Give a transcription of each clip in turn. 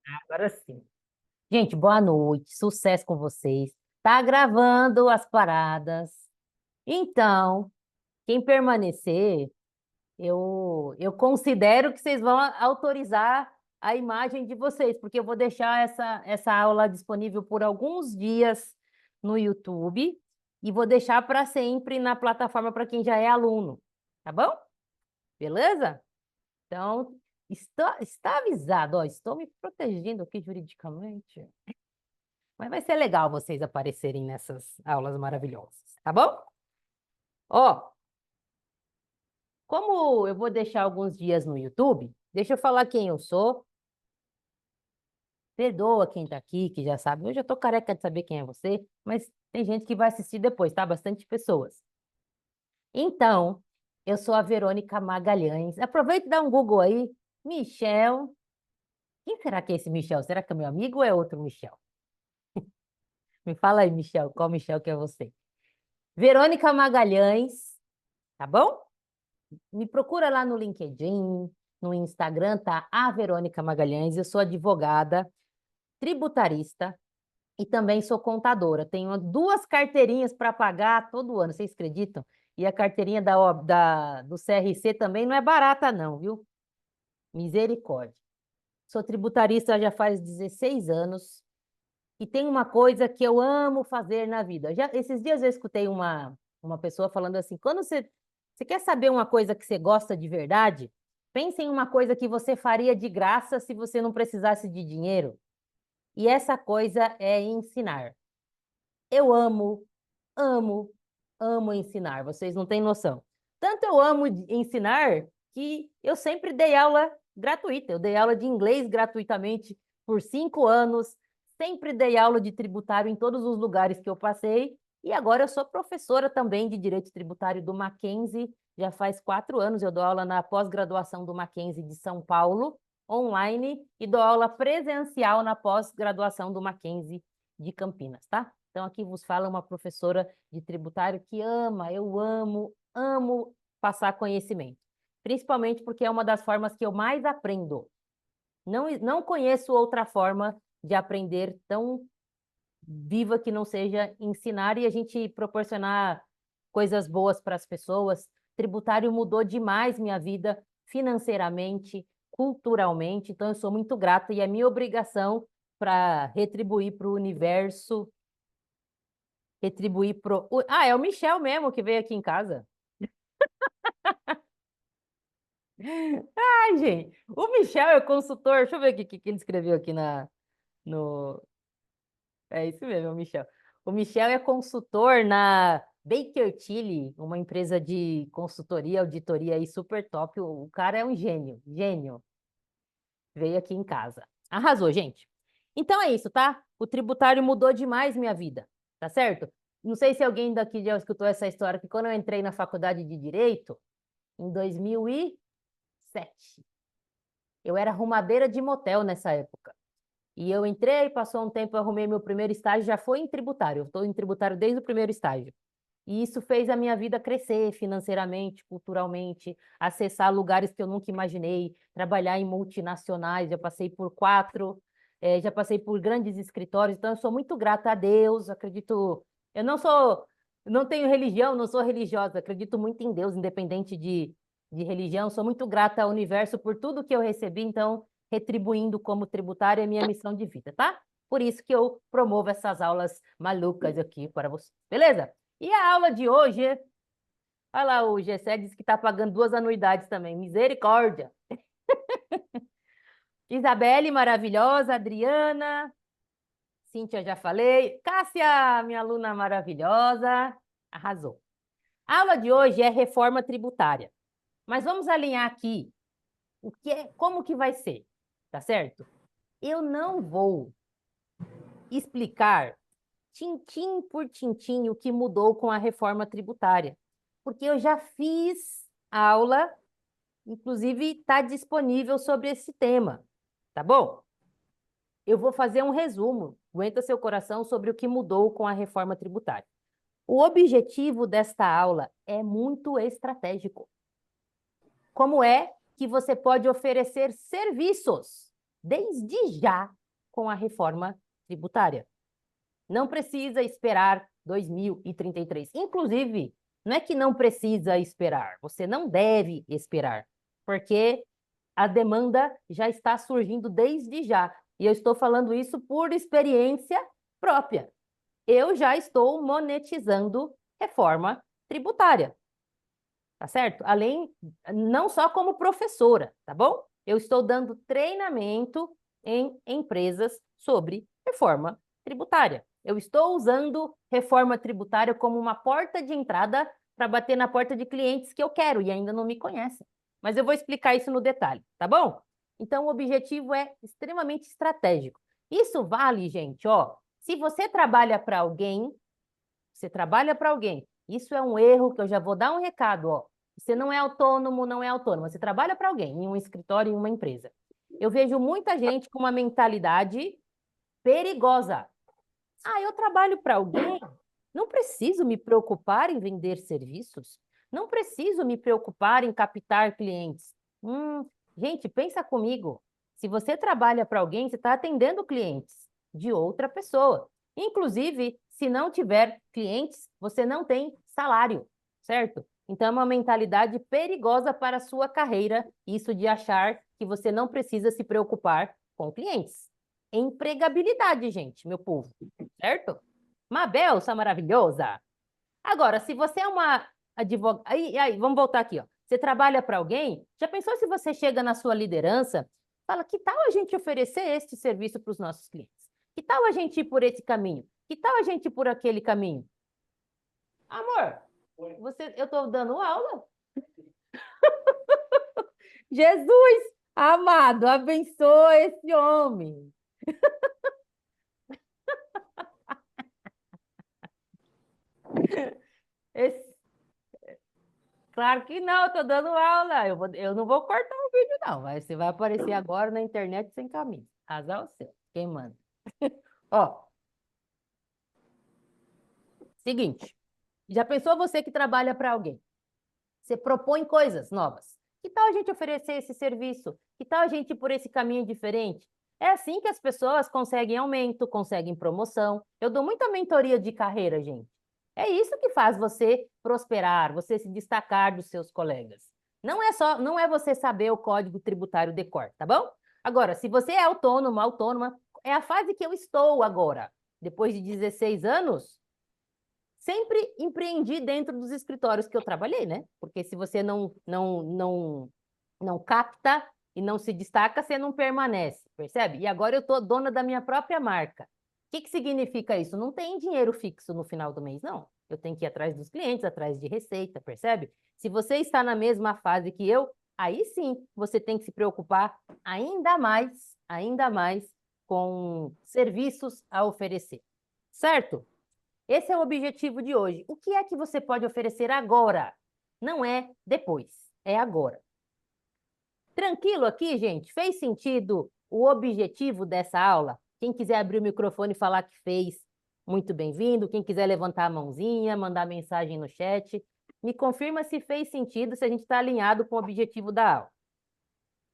Agora sim. Gente, boa noite, sucesso com vocês. Tá gravando as paradas. Então, quem permanecer, eu considero que vocês vão autorizar a imagem de vocês, porque eu vou deixar essa aula disponível por alguns dias no YouTube e vou deixar para sempre na plataforma para quem já é aluno, tá bom? Beleza? Então, está avisado, ó, estou me protegendo aqui juridicamente. Mas vai ser legal vocês aparecerem nessas aulas maravilhosas, tá bom? Ó, como eu vou deixar alguns dias no YouTube, deixa eu falar quem eu sou. Perdoa quem tá aqui, que já sabe. Eu já tô careca de saber quem é você, mas tem gente que vai assistir depois, tá? Bastante pessoas. Então, eu sou a Verônica Magalhães. Aproveita e dá um Google aí. Michel. Quem será que é esse Michel? Será que é meu amigo ou é outro Michel? Me fala aí, Michel, qual Michel que é você? Verônica Magalhães, tá bom? Me procura lá no LinkedIn, no Instagram, tá? A Verônica Magalhães. Eu sou advogada, tributarista e também sou contadora. Tenho duas carteirinhas para pagar todo ano, vocês acreditam? E a carteirinha do CRC também não é barata, não, viu? Misericórdia. Sou tributarista já faz 16 anos e tem uma coisa que eu amo fazer na vida. Esses dias eu escutei uma pessoa falando assim: quando você quer saber uma coisa que você gosta de verdade, pense em uma coisa que você faria de graça se você não precisasse de dinheiro. E essa coisa é ensinar. Eu amo, amo, amo ensinar. Vocês não têm noção. Tanto eu amo ensinar que eu sempre dei aula gratuita. Eu dei aula de inglês gratuitamente por 5 anos. Sempre dei aula de tributário em todos os lugares que eu passei. E agora eu sou professora também de direito tributário do Mackenzie. Já faz 4 anos eu dou aula na pós-graduação do Mackenzie de São Paulo, online, e dou aula presencial na pós-graduação do Mackenzie de Campinas, tá? Então, aqui vos fala uma professora de tributário que ama, eu amo, amo passar conhecimento. Principalmente porque é uma das formas que eu mais aprendo. Não conheço outra forma de aprender tão viva que não seja ensinar e a gente proporcionar coisas boas para as pessoas. Tributário mudou demais minha vida financeiramente, culturalmente, então eu sou muito grata e é minha obrigação para retribuir para o universo, retribuir pro. Ah, é o Michel mesmo que veio aqui em casa. Ai, gente, o Michel é consultor. Deixa eu ver o que ele escreveu aqui no. É isso mesmo, o Michel. O Michel é consultor na Baker Tilly, uma empresa de consultoria, auditoria aí super top. O cara é um gênio, gênio. Veio aqui em casa. Arrasou, gente. Então é isso, tá? O tributário mudou demais minha vida, tá certo? Não sei se alguém daqui já escutou essa história, que quando eu entrei na faculdade de Direito, em 2007, eu era arrumadeira de motel nessa época. E eu entrei, passou um tempo, eu arrumei meu primeiro estágio, já foi em tributário. Eu estou em tributário desde o primeiro estágio. E isso fez a minha vida crescer financeiramente, culturalmente, acessar lugares que eu nunca imaginei, trabalhar em multinacionais. Já passei por quatro, já passei por grandes escritórios. Então, eu sou muito grata a Deus. Acredito. Eu não sou. Não tenho religião, não sou religiosa. Acredito muito em Deus, independente de religião. Sou muito grata ao universo por tudo que eu recebi. Então, retribuindo como tributária é minha missão de vida, tá? Por isso que eu promovo essas aulas malucas aqui para você. Beleza? E a aula de hoje, olha lá, o Gessé disse que está pagando 2 anuidades também. Misericórdia. Isabelle, maravilhosa. Adriana. Cíntia, já falei. Cássia, minha aluna maravilhosa. Arrasou. A aula de hoje é reforma tributária. Mas vamos alinhar aqui como que vai ser, tá certo? Eu não vou explicar tintim por tintim o que mudou com a reforma tributária, porque eu já fiz aula. Inclusive, está disponível sobre esse tema, tá bom? Eu vou fazer um resumo, aguenta seu coração, sobre o que mudou com a reforma tributária. O objetivo desta aula é muito estratégico. Como é que você pode oferecer serviços desde já com a reforma tributária. Não precisa esperar 2033. Inclusive, não é que não precisa esperar, você não deve esperar, porque a demanda já está surgindo desde já. E eu estou falando isso por experiência própria. Eu já estou monetizando reforma tributária, tá certo? Além, não só como professora, tá bom? Eu estou dando treinamento em empresas sobre reforma tributária. Eu estou usando reforma tributária como uma porta de entrada para bater na porta de clientes que eu quero e ainda não me conhecem. Mas eu vou explicar isso no detalhe, tá bom? Então, o objetivo é extremamente estratégico. Isso vale, gente, ó. Se você trabalha para alguém, você trabalha para alguém. Isso é um erro que eu já vou dar um recado, ó. Você não é autônomo, não é autônoma. Você trabalha para alguém, em um escritório, em uma empresa. Eu vejo muita gente com uma mentalidade perigosa. Ah, eu trabalho para alguém, não preciso me preocupar em vender serviços, não preciso me preocupar em captar clientes. Gente, pensa comigo. Se você trabalha para alguém, você está atendendo clientes de outra pessoa. Inclusive, se não tiver clientes, você não tem salário, certo? Então, é uma mentalidade perigosa para a sua carreira, isso de achar que você não precisa se preocupar com clientes. Empregabilidade, gente, meu povo, certo? Mabel, sua maravilhosa. Agora, se você é uma advogada. Aí, vamos voltar aqui, ó. Você trabalha para alguém? Já pensou se você chega na sua liderança, fala, que tal a gente oferecer este serviço para os nossos clientes? Que tal a gente ir por esse caminho? Que tal a gente ir por aquele caminho? Amor, eu estou dando aula. Jesus amado, abençoa esse homem. Esse Claro que não, eu tô dando aula. Eu não vou cortar o vídeo, não. Mas você vai aparecer agora na internet sem camisa. Azar o seu. Quem manda? Ó, seguinte. Já pensou você que trabalha para alguém? Você propõe coisas novas. Que tal a gente oferecer esse serviço? Que tal a gente ir por esse caminho diferente? É assim que as pessoas conseguem aumento, conseguem promoção. Eu dou muita mentoria de carreira, gente. É isso que faz você prosperar, você se destacar dos seus colegas. Não é você saber o código tributário de cor, tá bom? Agora, se você é autônomo, autônoma, é a fase que eu estou agora. Depois de 16 anos, sempre empreendi dentro dos escritórios que eu trabalhei, né? Porque se você não capta e não se destaca, você não permanece, percebe? E agora eu tô dona da minha própria marca. O que que significa isso? Não tem dinheiro fixo no final do mês, não. Eu tenho que ir atrás dos clientes, atrás de receita, percebe? Se você está na mesma fase que eu, aí sim você tem que se preocupar ainda mais com serviços a oferecer, certo? Esse é o objetivo de hoje. O que é que você pode oferecer agora? Não é depois, é agora. Tranquilo aqui, gente? Fez sentido o objetivo dessa aula? Quem quiser abrir o microfone e falar que fez, muito bem-vindo. Quem quiser levantar a mãozinha, mandar mensagem no chat, me confirma se fez sentido, se a gente está alinhado com o objetivo da aula.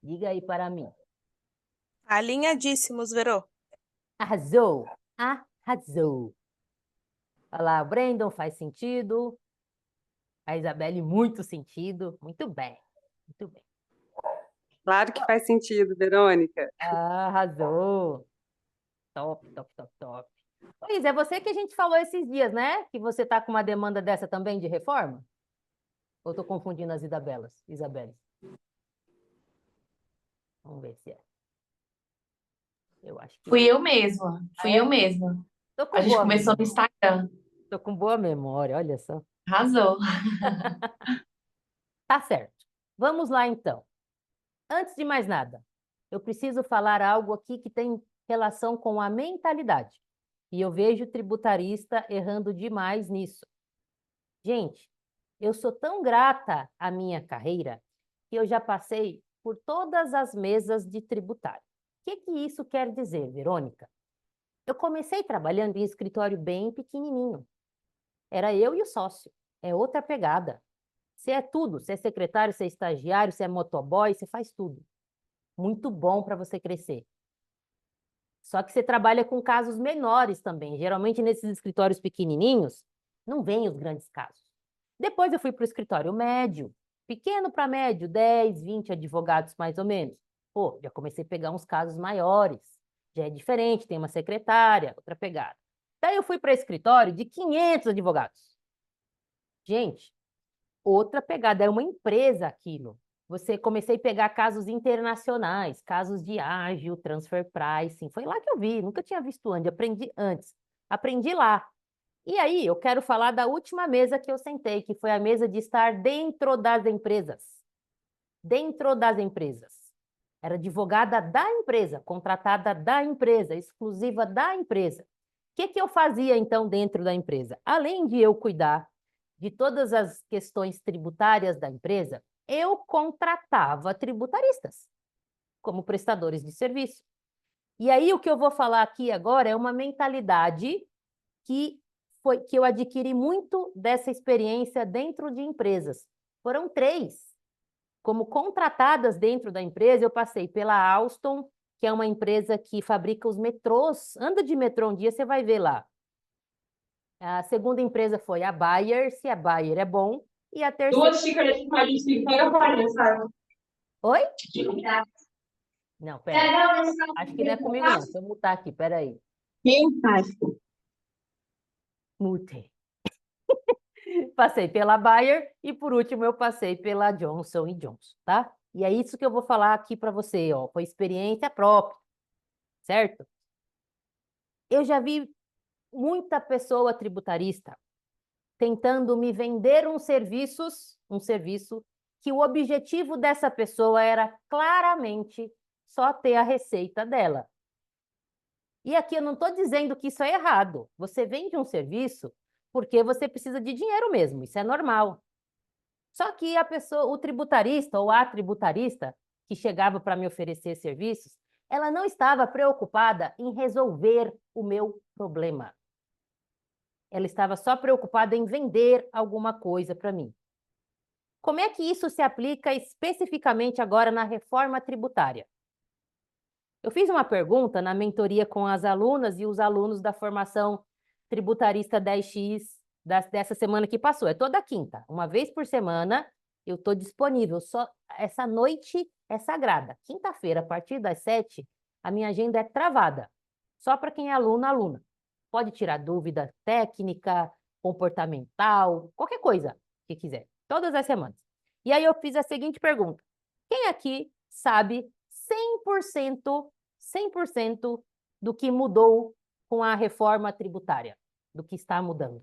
Diga aí para mim. Alinhadíssimos, Verô. Arrasou! Arrasou! Olha lá, o Brandon faz sentido. A Isabelle, muito sentido. Muito bem, muito bem. Claro que faz sentido, Verônica. Arrasou! Top, top, top, top. Luiz, é você que a gente falou esses dias, né? Que você tá com uma demanda dessa também de reforma? Ou tô confundindo as Isabeles? Vamos ver se é. Eu acho que Fui é. eu mesma, Ah, fui é? eu mesma. Tô A com gente boa começou no memória. Instagram. Tô com boa memória, olha só. Arrasou. Tá certo. Vamos lá, então. Antes de mais nada, eu preciso falar algo aqui que tem relação com a mentalidade. E eu vejo o tributarista errando demais nisso. Gente, eu sou tão grata à minha carreira que eu já passei por todas as mesas de tributário. O que que isso quer dizer, Verônica? Eu comecei trabalhando em escritório bem pequenininho. Era eu e o sócio. É outra pegada. Você é tudo. Você é secretário, você é estagiário, você é motoboy, você faz tudo. Muito bom para você crescer. Só que você trabalha com casos menores também. Geralmente, nesses escritórios pequenininhos, não vem os grandes casos. Depois eu fui para o escritório médio, pequeno para médio, 10, 20 advogados mais ou menos. Pô, já comecei a pegar uns casos maiores. Já é diferente, tem uma secretária, outra pegada. Daí eu fui para escritório de 500 advogados. Gente, outra pegada, é uma empresa aquilo. Comecei a pegar casos internacionais, casos de ágil, transfer pricing. Foi lá que eu vi, nunca tinha visto antes, aprendi antes. Aprendi lá. E aí, eu quero falar da última mesa que eu sentei, que foi a mesa de estar dentro das empresas. Dentro das empresas. Era advogada da empresa, contratada da empresa, exclusiva da empresa. O que eu fazia, então, dentro da empresa? Além de eu cuidar de todas as questões tributárias da empresa, eu contratava tributaristas como prestadores de serviço. E aí, o que eu vou falar aqui agora é uma mentalidade que eu adquiri muito dessa experiência dentro de empresas. Foram 3. Como contratadas dentro da empresa, eu passei pela Alstom, que é uma empresa que fabrica os metrôs. Anda de metrô um dia, você vai ver lá. A segunda empresa foi a Bayer, se a Bayer é bom. E a terceira... 2 xícaras de farinha, pega farinha, sabe? Oi? Não, pera. Acho que não é comigo, não. Deixa eu mutar aqui, peraí. Mutei. Passei pela Bayer e, por último, eu passei pela Johnson & Johnson, tá? E é isso que eu vou falar aqui para você, ó. Foi experiência própria, certo? Eu já vi muita pessoa tributarista tentando me vender um serviço que o objetivo dessa pessoa era claramente só ter a receita dela. E aqui eu não estou dizendo que isso é errado. Você vende um serviço porque você precisa de dinheiro mesmo, isso é normal. Só que o tributarista ou a tributarista que chegava para me oferecer serviços, ela não estava preocupada em resolver o meu problema. Ela estava só preocupada em vender alguma coisa para mim. Como é que isso se aplica especificamente agora na reforma tributária? Eu fiz uma pergunta na mentoria com as alunas e os alunos da formação tributarista 10X dessa semana que passou. É toda quinta, uma vez por semana, eu estou disponível. Só essa noite é sagrada. Quinta-feira, a partir das 7, a minha agenda é travada. Só para quem é aluno, aluna. Pode tirar dúvida técnica, comportamental, qualquer coisa que quiser. Todas as semanas. E aí eu fiz a seguinte pergunta. Quem aqui sabe 100% do que mudou com a reforma tributária, do que está mudando?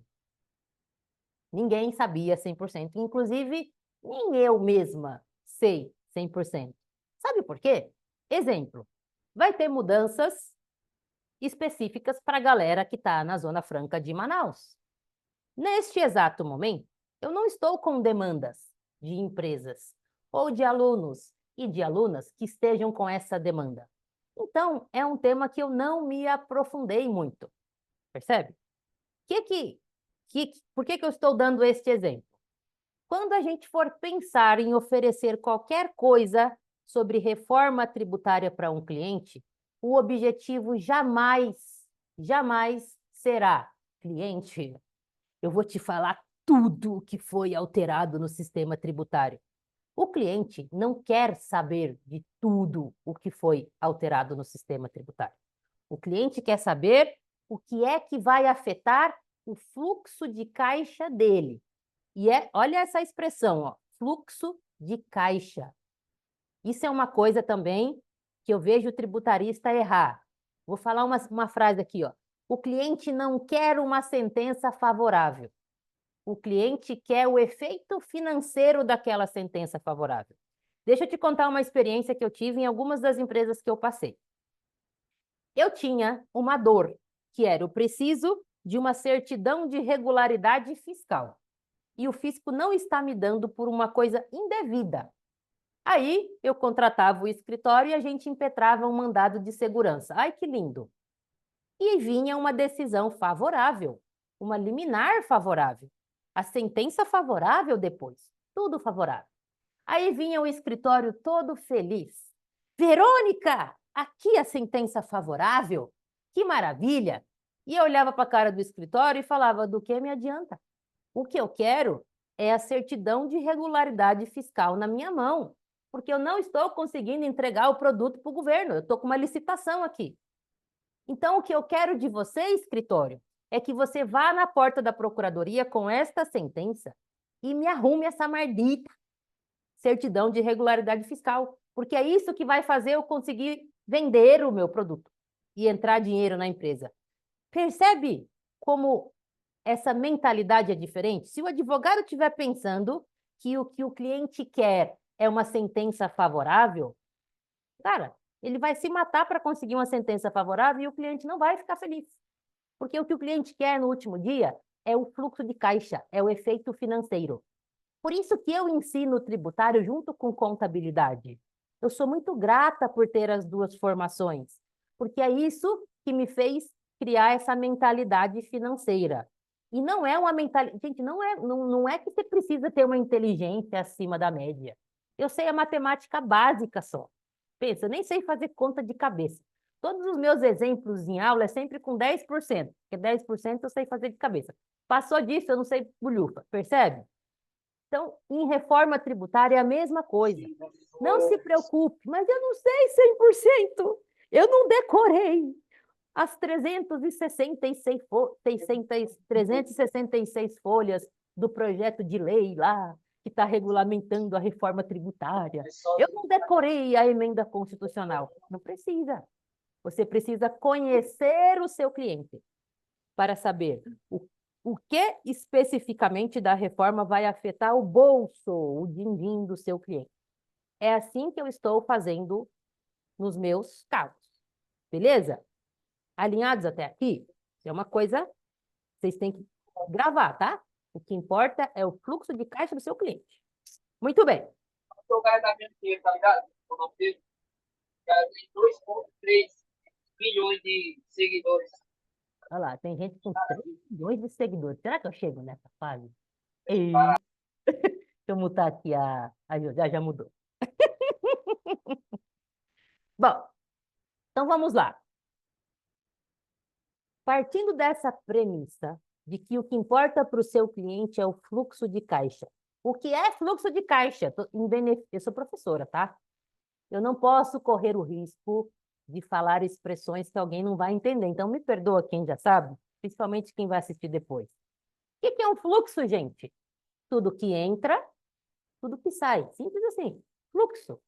Ninguém sabia 100%, inclusive nem eu mesma sei 100%. Sabe por quê? Exemplo, vai ter mudanças específicas para a galera que está na Zona Franca de Manaus. Neste exato momento, eu não estou com demandas de empresas ou de alunos e de alunas que estejam com essa demanda. Então, é um tema que eu não me aprofundei muito, percebe? Por que eu estou dando este exemplo? Quando a gente for pensar em oferecer qualquer coisa sobre reforma tributária para um cliente, o objetivo jamais será, cliente, eu vou te falar tudo o que foi alterado no sistema tributário. O cliente não quer saber de tudo o que foi alterado no sistema tributário. O cliente quer saber o que é que vai afetar o fluxo de caixa dele. E olha essa expressão, ó, fluxo de caixa. Isso é uma coisa também que eu vejo o tributarista errar. Vou falar uma frase aqui, ó. O cliente não quer uma sentença favorável. O cliente quer o efeito financeiro daquela sentença favorável. Deixa eu te contar uma experiência que eu tive em algumas das empresas que eu passei. Eu tinha uma dor, que era o preciso de uma certidão de regularidade fiscal. E o fisco não está me dando por uma coisa indevida. Aí eu contratava o escritório e a gente impetrava um mandado de segurança. Ai, que lindo! E vinha uma decisão favorável, uma liminar favorável. A sentença favorável depois, tudo favorável. Aí vinha o escritório todo feliz. Verônica, aqui a sentença favorável, que maravilha! E eu olhava para a cara do escritório e falava, do que me adianta? O que eu quero é a certidão de regularidade fiscal na minha mão, porque eu não estou conseguindo entregar o produto para o governo, eu estou com uma licitação aqui. Então, o que eu quero de você, escritório, é que você vá na porta da procuradoria com esta sentença e me arrume essa maldita certidão de regularidade fiscal, porque é isso que vai fazer eu conseguir vender o meu produto e entrar dinheiro na empresa. Percebe como essa mentalidade é diferente? Se o advogado estiver pensando que o cliente quer é uma sentença favorável, cara, ele vai se matar para conseguir uma sentença favorável e o cliente não vai ficar feliz. Porque o que o cliente quer no último dia é o fluxo de caixa, é o efeito financeiro. Por isso que eu ensino tributário junto com contabilidade. Eu sou muito grata por ter as duas formações, porque é isso que me fez criar essa mentalidade financeira. E não é uma mentalidade... Gente, não é que você precisa ter uma inteligência acima da média. Eu sei a matemática básica só. Pensa, eu nem sei fazer conta de cabeça. Todos os meus exemplos em aula é sempre com 10%, porque 10% eu sei fazer de cabeça. Passou disso, eu não sei bulhufa, percebe? Então, em reforma tributária é a mesma coisa. Não se preocupe, mas eu não sei 100%. Eu não decorei as 366 folhas do projeto de lei lá, que está regulamentando a reforma tributária. Eu não decorei a emenda constitucional. Não precisa. Você precisa conhecer o seu cliente para saber o que especificamente da reforma vai afetar o bolso, o din-din do seu cliente. É assim que eu estou fazendo nos meus casos. Beleza? Alinhados até aqui? É uma coisa vocês têm que gravar, tá? O que importa é o fluxo de caixa do seu cliente. Muito bem. O cara tá vendo dinheiro, tá ligado? O nome dele. O cara tem 2,3 milhões de seguidores. Olha lá, tem gente com 3 milhões de seguidores. Será que eu chego nessa fase? Ei. Deixa eu mutar aqui a José, já mudou. Bom, então vamos lá. Partindo dessa premissa de que o que importa para o seu cliente é o fluxo de caixa. O que é fluxo de caixa? Eu sou professora, tá? Eu não posso correr o risco de falar expressões que alguém não vai entender. Então, me perdoa quem já sabe, principalmente quem vai assistir depois. O que é um fluxo, gente? Tudo que entra, tudo que sai. Simples assim. Fluxo.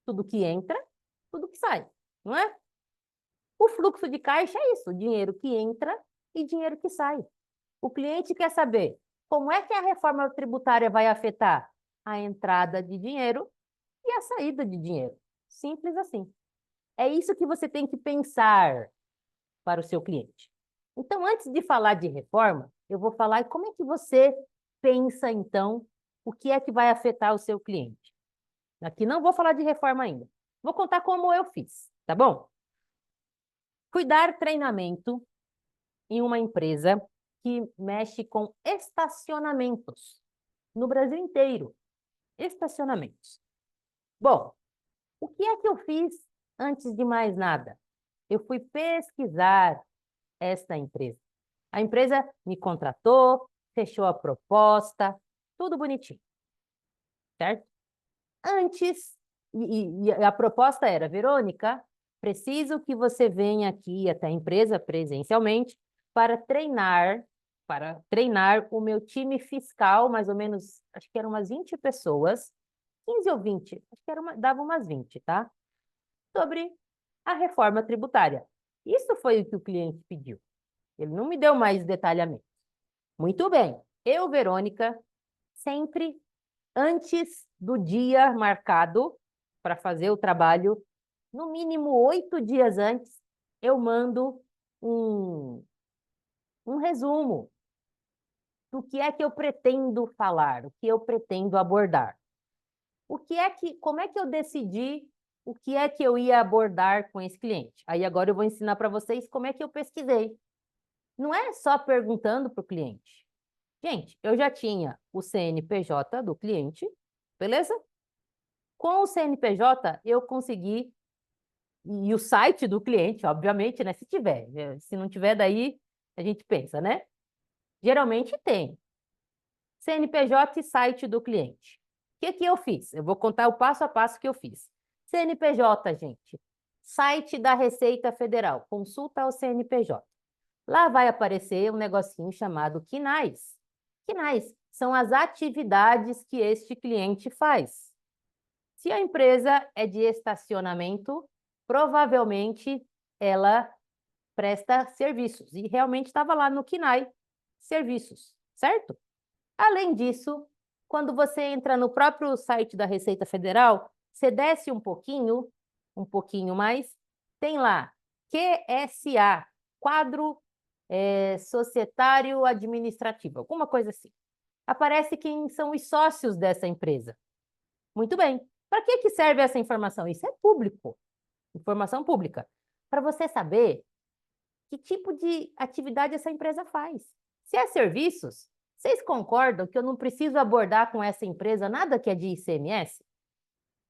Tudo que entra, tudo que sai. Não é? O fluxo de caixa é isso, dinheiro que entra e dinheiro que sai. O cliente quer saber como é que a reforma tributária vai afetar a entrada de dinheiro e a saída de dinheiro. Simples assim. É isso que você tem que pensar para o seu cliente. Então, antes de falar de reforma, eu vou falar como é que você pensa, então, o que é que vai afetar o seu cliente. Aqui não vou falar de reforma ainda. Vou contar como eu fiz, tá bom? Fui dar treinamento em uma empresa que mexe com estacionamentos no Brasil inteiro. Estacionamentos. Bom, o que é que eu fiz antes de mais nada? Eu fui pesquisar esta empresa. A empresa me contratou, fechou a proposta, tudo bonitinho, certo? Antes, e a proposta era, Verônica, preciso que você venha aqui até a empresa presencialmente para treinar o meu time fiscal, mais ou menos, acho que eram umas 20 pessoas, 15 ou 20, acho que dava umas 20, tá? Sobre a reforma tributária. Isso foi o que o cliente pediu. Ele não me deu mais detalhamento. Muito bem. Eu, Verônica, sempre antes do dia marcado para fazer o trabalho, no mínimo 8 dias antes, eu mando um resumo do que é que eu pretendo falar, o que eu pretendo abordar. Como é que eu decidi o que é que eu ia abordar com esse cliente? Aí agora eu vou ensinar para vocês como é que eu pesquisei. Não é só perguntando para o cliente. Gente, eu já tinha o CNPJ do cliente, beleza? Com o CNPJ, eu consegui E o site do cliente, obviamente, né? Se tiver. Se não tiver, daí a gente pensa, né? Geralmente tem. CNPJ e site do cliente. O que eu fiz? Eu vou contar o passo a passo que eu fiz. CNPJ, gente. Site da Receita Federal. Consulta ao CNPJ. Lá vai aparecer um negocinho chamado QNAIS. QNAIS são as atividades que este cliente faz. Se a empresa é de estacionamento, provavelmente ela presta serviços. E realmente estava lá no QNAI, serviços, certo? Além disso, quando você entra no próprio site da Receita Federal, você desce um pouquinho mais, tem lá QSA, Quadro Societário Administrativo, alguma coisa assim. Aparece quem são os sócios dessa empresa. Muito bem. Para que serve essa informação? Isso é público. Informação pública. Para você saber que tipo de atividade essa empresa faz. Se é serviços, vocês concordam que eu não preciso abordar com essa empresa nada que é de ICMS?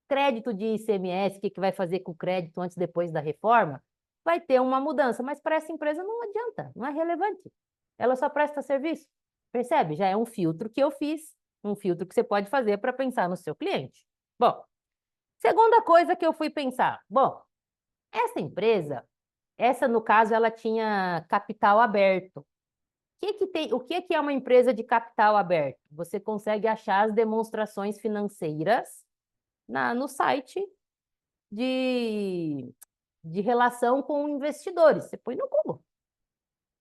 Crédito de ICMS, o que vai fazer com o crédito antes e depois da reforma? Vai ter uma mudança, mas para essa empresa não adianta, não é relevante. Ela só presta serviço. Percebe? Já é um filtro que eu fiz, um filtro que você pode fazer para pensar no seu cliente. Bom, segunda coisa que eu fui pensar. Bom, essa empresa, essa no caso, ela tinha capital aberto. O que é uma empresa de capital aberto? Você consegue achar as demonstrações financeiras no site de relação com investidores. Você põe no Google.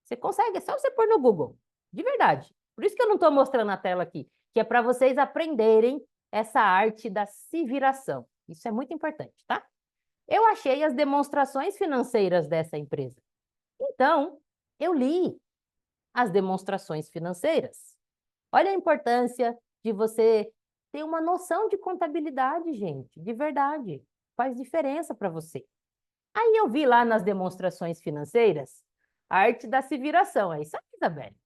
Você consegue, é só você pôr no Google. De verdade. Por isso que eu não estou mostrando na tela aqui, que é para vocês aprenderem essa arte da se viração. Isso é muito importante, tá? Eu achei as demonstrações financeiras dessa empresa. Então, eu li as demonstrações financeiras. Olha a importância de você ter uma noção de contabilidade, gente, de verdade. Faz diferença para você. Aí eu vi lá nas demonstrações financeiras a arte da se viração. É isso aí, Isabelle.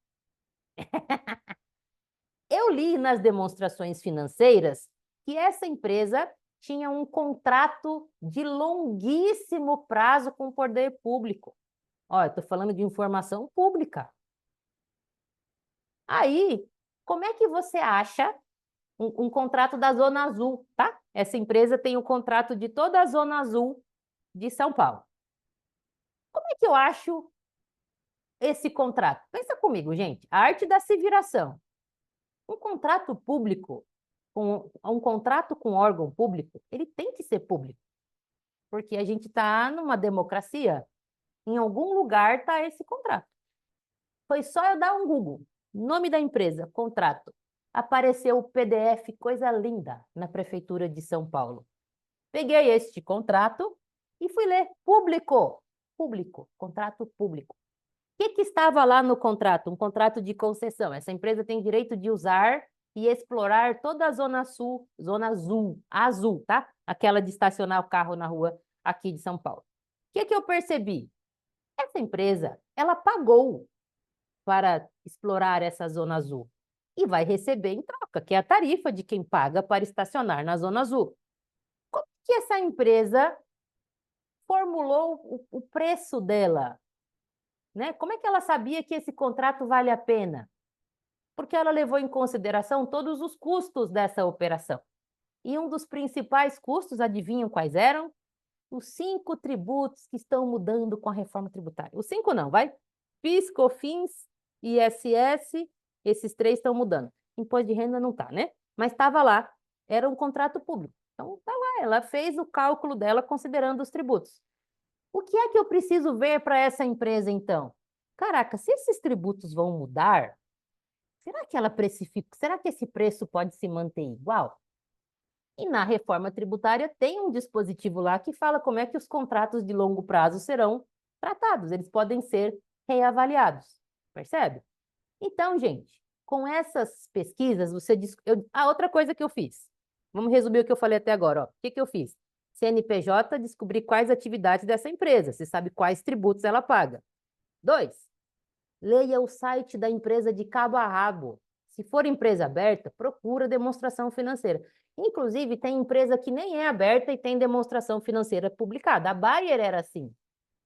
Eu li nas demonstrações financeiras que essa empresa tinha um contrato de longuíssimo prazo com o poder público. Olha, estou falando de informação pública. Aí, como é que você acha um contrato da Zona Azul, tá? Essa empresa tem o contrato de toda a Zona Azul de São Paulo. Como é que eu acho esse contrato? Pensa comigo, gente. A arte da se viração. Um contrato público, um contrato com órgão público, ele tem que ser público. Porque a gente está numa democracia. Em algum lugar está esse contrato. Foi só eu dar um Google. Nome da empresa, contrato. Apareceu o PDF, coisa linda, na Prefeitura de São Paulo. Peguei este contrato e fui ler. Público. Público. Contrato público. O que estava lá no contrato? Um contrato de concessão. Essa empresa tem direito de usar e explorar toda a Zona Sul, Zona Azul, tá? Aquela de estacionar o carro na rua aqui de São Paulo. O que eu percebi? Essa empresa, ela pagou para explorar essa Zona Azul e vai receber em troca, que é a tarifa de quem paga para estacionar na Zona Azul. Como que essa empresa formulou o preço dela? Né? Como é que ela sabia que esse contrato vale a pena? Porque ela levou em consideração todos os custos dessa operação. E um dos principais custos, adivinham quais eram? Os 5 tributos que estão mudando com a reforma tributária. Os 5 não, vai? PIS, COFINS, ISS, esses 3 estão mudando. Imposto de renda não está, né? Mas estava lá, era um contrato público. Então, está lá, ela fez o cálculo dela considerando os tributos. O que é que eu preciso ver para essa empresa, então? Caraca, se esses tributos vão mudar, será que ela precifica? Será que esse preço pode se manter igual? E na reforma tributária tem um dispositivo lá que fala como é que os contratos de longo prazo serão tratados. Eles podem ser reavaliados, percebe? Então, gente, com essas pesquisas, outra coisa que eu fiz. Vamos resumir o que eu falei até agora. Ó. O que eu fiz? CNPJ, descobrir quais atividades dessa empresa. Você sabe quais tributos ela paga. 2, leia o site da empresa de cabo a rabo. Se for empresa aberta, procura demonstração financeira. Inclusive, tem empresa que nem é aberta e tem demonstração financeira publicada. A Bayer era assim.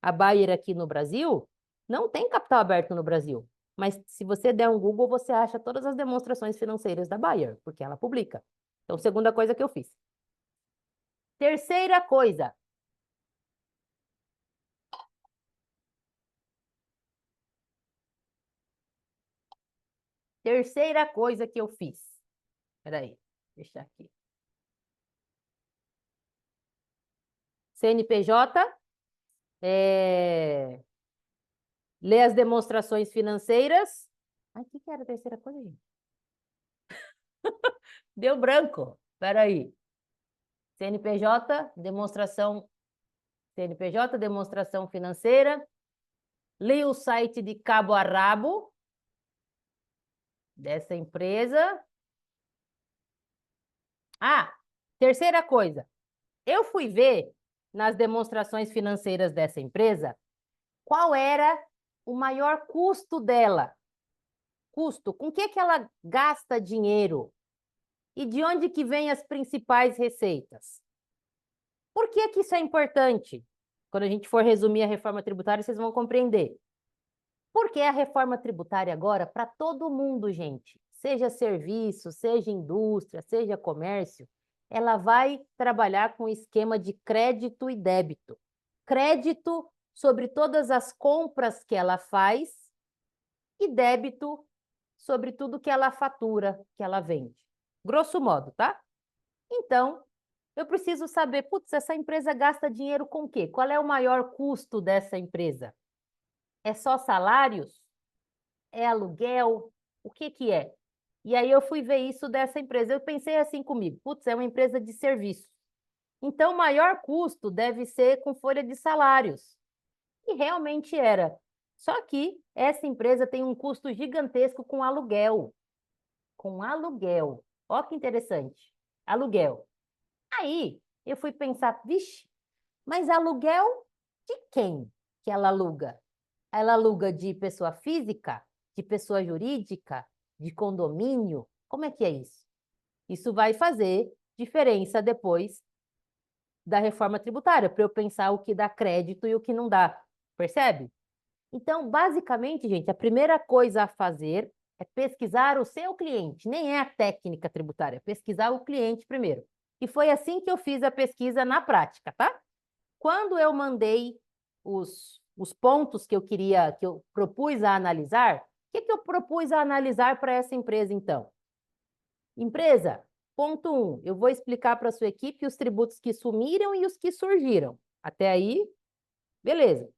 A Bayer aqui no Brasil não tem capital aberto no Brasil. Mas se você der um Google, você acha todas as demonstrações financeiras da Bayer, porque ela publica. Então, segunda coisa que eu fiz. Terceira coisa. Terceira coisa que eu fiz. Espera aí, deixa aqui. CNPJ, ler as demonstrações financeiras. Ai, o que era a terceira coisa, gente? Deu branco. Espera aí. CNPJ, demonstração financeira. Li o site de cabo a rabo dessa empresa. Ah, terceira coisa. Eu fui ver nas demonstrações financeiras dessa empresa qual era o maior custo dela. Custo, com que ela gasta dinheiro? E de onde que vêm as principais receitas? Por que que isso é importante? Quando a gente for resumir a reforma tributária, vocês vão compreender. Porque a reforma tributária agora, para todo mundo, gente, seja serviço, seja indústria, seja comércio, ela vai trabalhar com o esquema de crédito e débito. Crédito sobre todas as compras que ela faz e débito sobre tudo que ela fatura, que ela vende. Grosso modo, tá? Então, eu preciso saber, putz, essa empresa gasta dinheiro com o quê? Qual é o maior custo dessa empresa? É só salários? É aluguel? O que que é? E aí eu fui ver isso dessa empresa. Eu pensei assim comigo, putz, é uma empresa de serviço. Então, o maior custo deve ser com folha de salários. E realmente era. Só que essa empresa tem um custo gigantesco com aluguel. Com aluguel. Ó que interessante. Aluguel. Aí eu fui pensar, vixe, mas aluguel de quem que ela aluga? Ela aluga de pessoa física, de pessoa jurídica, de condomínio? Como é que é isso? Isso vai fazer diferença depois da reforma tributária, para eu pensar o que dá crédito e o que não dá. Percebe? Então, basicamente, gente, a primeira coisa a fazer é pesquisar o seu cliente, nem é a técnica tributária, é pesquisar o cliente primeiro. E foi assim que eu fiz a pesquisa na prática, tá? Quando eu mandei os pontos que eu propus a analisar, o que eu propus a analisar para essa empresa, então? Empresa, ponto 1, eu vou explicar para a sua equipe os tributos que sumiram e os que surgiram. Até aí, beleza.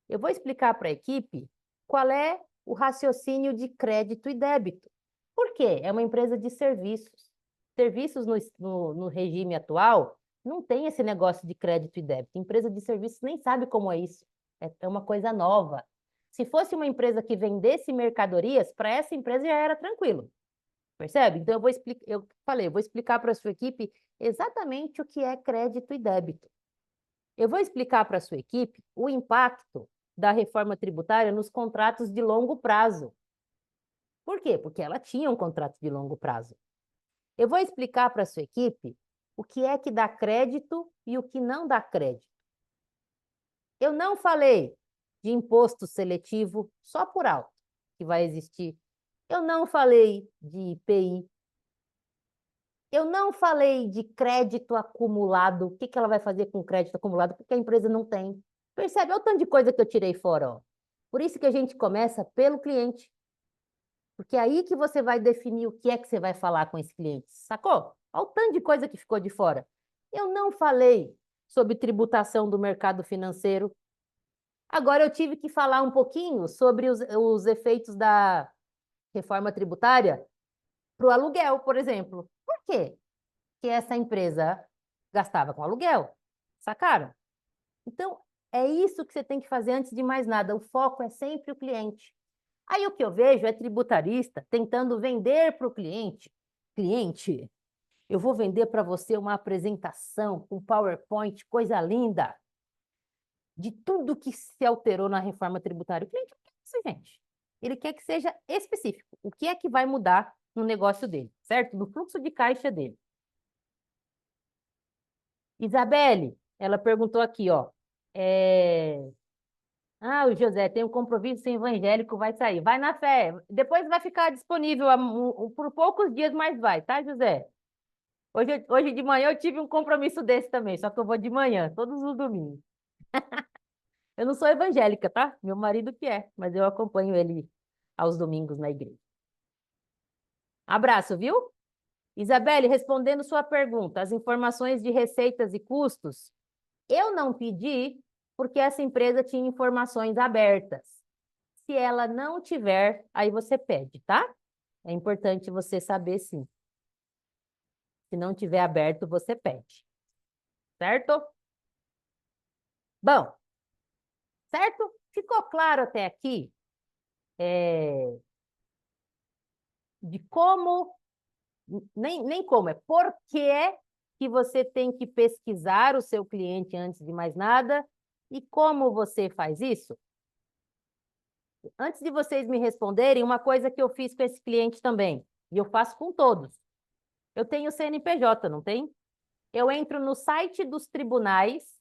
Eu vou explicar para a equipe qual é o raciocínio de crédito e débito. Por quê? É uma empresa de serviços. Serviços no regime atual não tem esse negócio de crédito e débito. Empresa de serviços nem sabe como é isso. É uma coisa nova. Se fosse uma empresa que vendesse mercadorias, para essa empresa já era tranquilo. Percebe? Então, eu vou explicar para a sua equipe exatamente o que é crédito e débito. Eu vou explicar para a sua equipe o impacto da reforma tributária nos contratos de longo prazo. Por quê? Porque ela tinha um contrato de longo prazo. Eu vou explicar para a sua equipe o que é que dá crédito e o que não dá crédito. Eu não falei de imposto seletivo só por alto, que vai existir. Eu não falei de IPI. Eu não falei de crédito acumulado. O que ela vai fazer com crédito acumulado? Porque a empresa não tem. Percebe? Olha o tanto de coisa que eu tirei fora, ó. Por isso que a gente começa pelo cliente. Porque é aí que você vai definir o que é que você vai falar com esse cliente. Sacou? Olha o tanto de coisa que ficou de fora. Eu não falei sobre tributação do mercado financeiro. Agora eu tive que falar um pouquinho sobre os efeitos da reforma tributária para o aluguel, por exemplo. Por quê que essa empresa gastava com aluguel? Sacaram? Então, é isso que você tem que fazer antes de mais nada. O foco é sempre o cliente. Aí o que eu vejo é tributarista tentando vender para o cliente. Cliente, eu vou vender para você uma apresentação com PowerPoint, coisa linda, de tudo que se alterou na reforma tributária. O cliente não quer isso, gente. Ele quer que seja específico. O que é que vai mudar no negócio dele, certo? No fluxo de caixa dele. Isabelle, ela perguntou aqui, ó. O José, tem um compromisso evangélico, vai sair. Vai na fé. Depois vai ficar disponível por poucos dias, mas vai, tá, José? Hoje de manhã eu tive um compromisso desse também, só que eu vou de manhã, todos os domingos. Eu não sou evangélica, tá? Meu marido que é, mas eu acompanho ele aos domingos na igreja. Abraço, viu? Isabelle, respondendo sua pergunta, as informações de receitas e custos, eu não pedi porque essa empresa tinha informações abertas. Se ela não tiver, aí você pede, tá? É importante você saber, sim. Se não tiver aberto, você pede. Certo? Bom, certo? Ficou claro até aqui de como, nem como, é por que você tem que pesquisar o seu cliente antes de mais nada e como você faz isso? Antes de vocês me responderem, uma coisa que eu fiz com esse cliente também, e eu faço com todos. Eu tenho CNPJ, não tem? Eu entro no site dos tribunais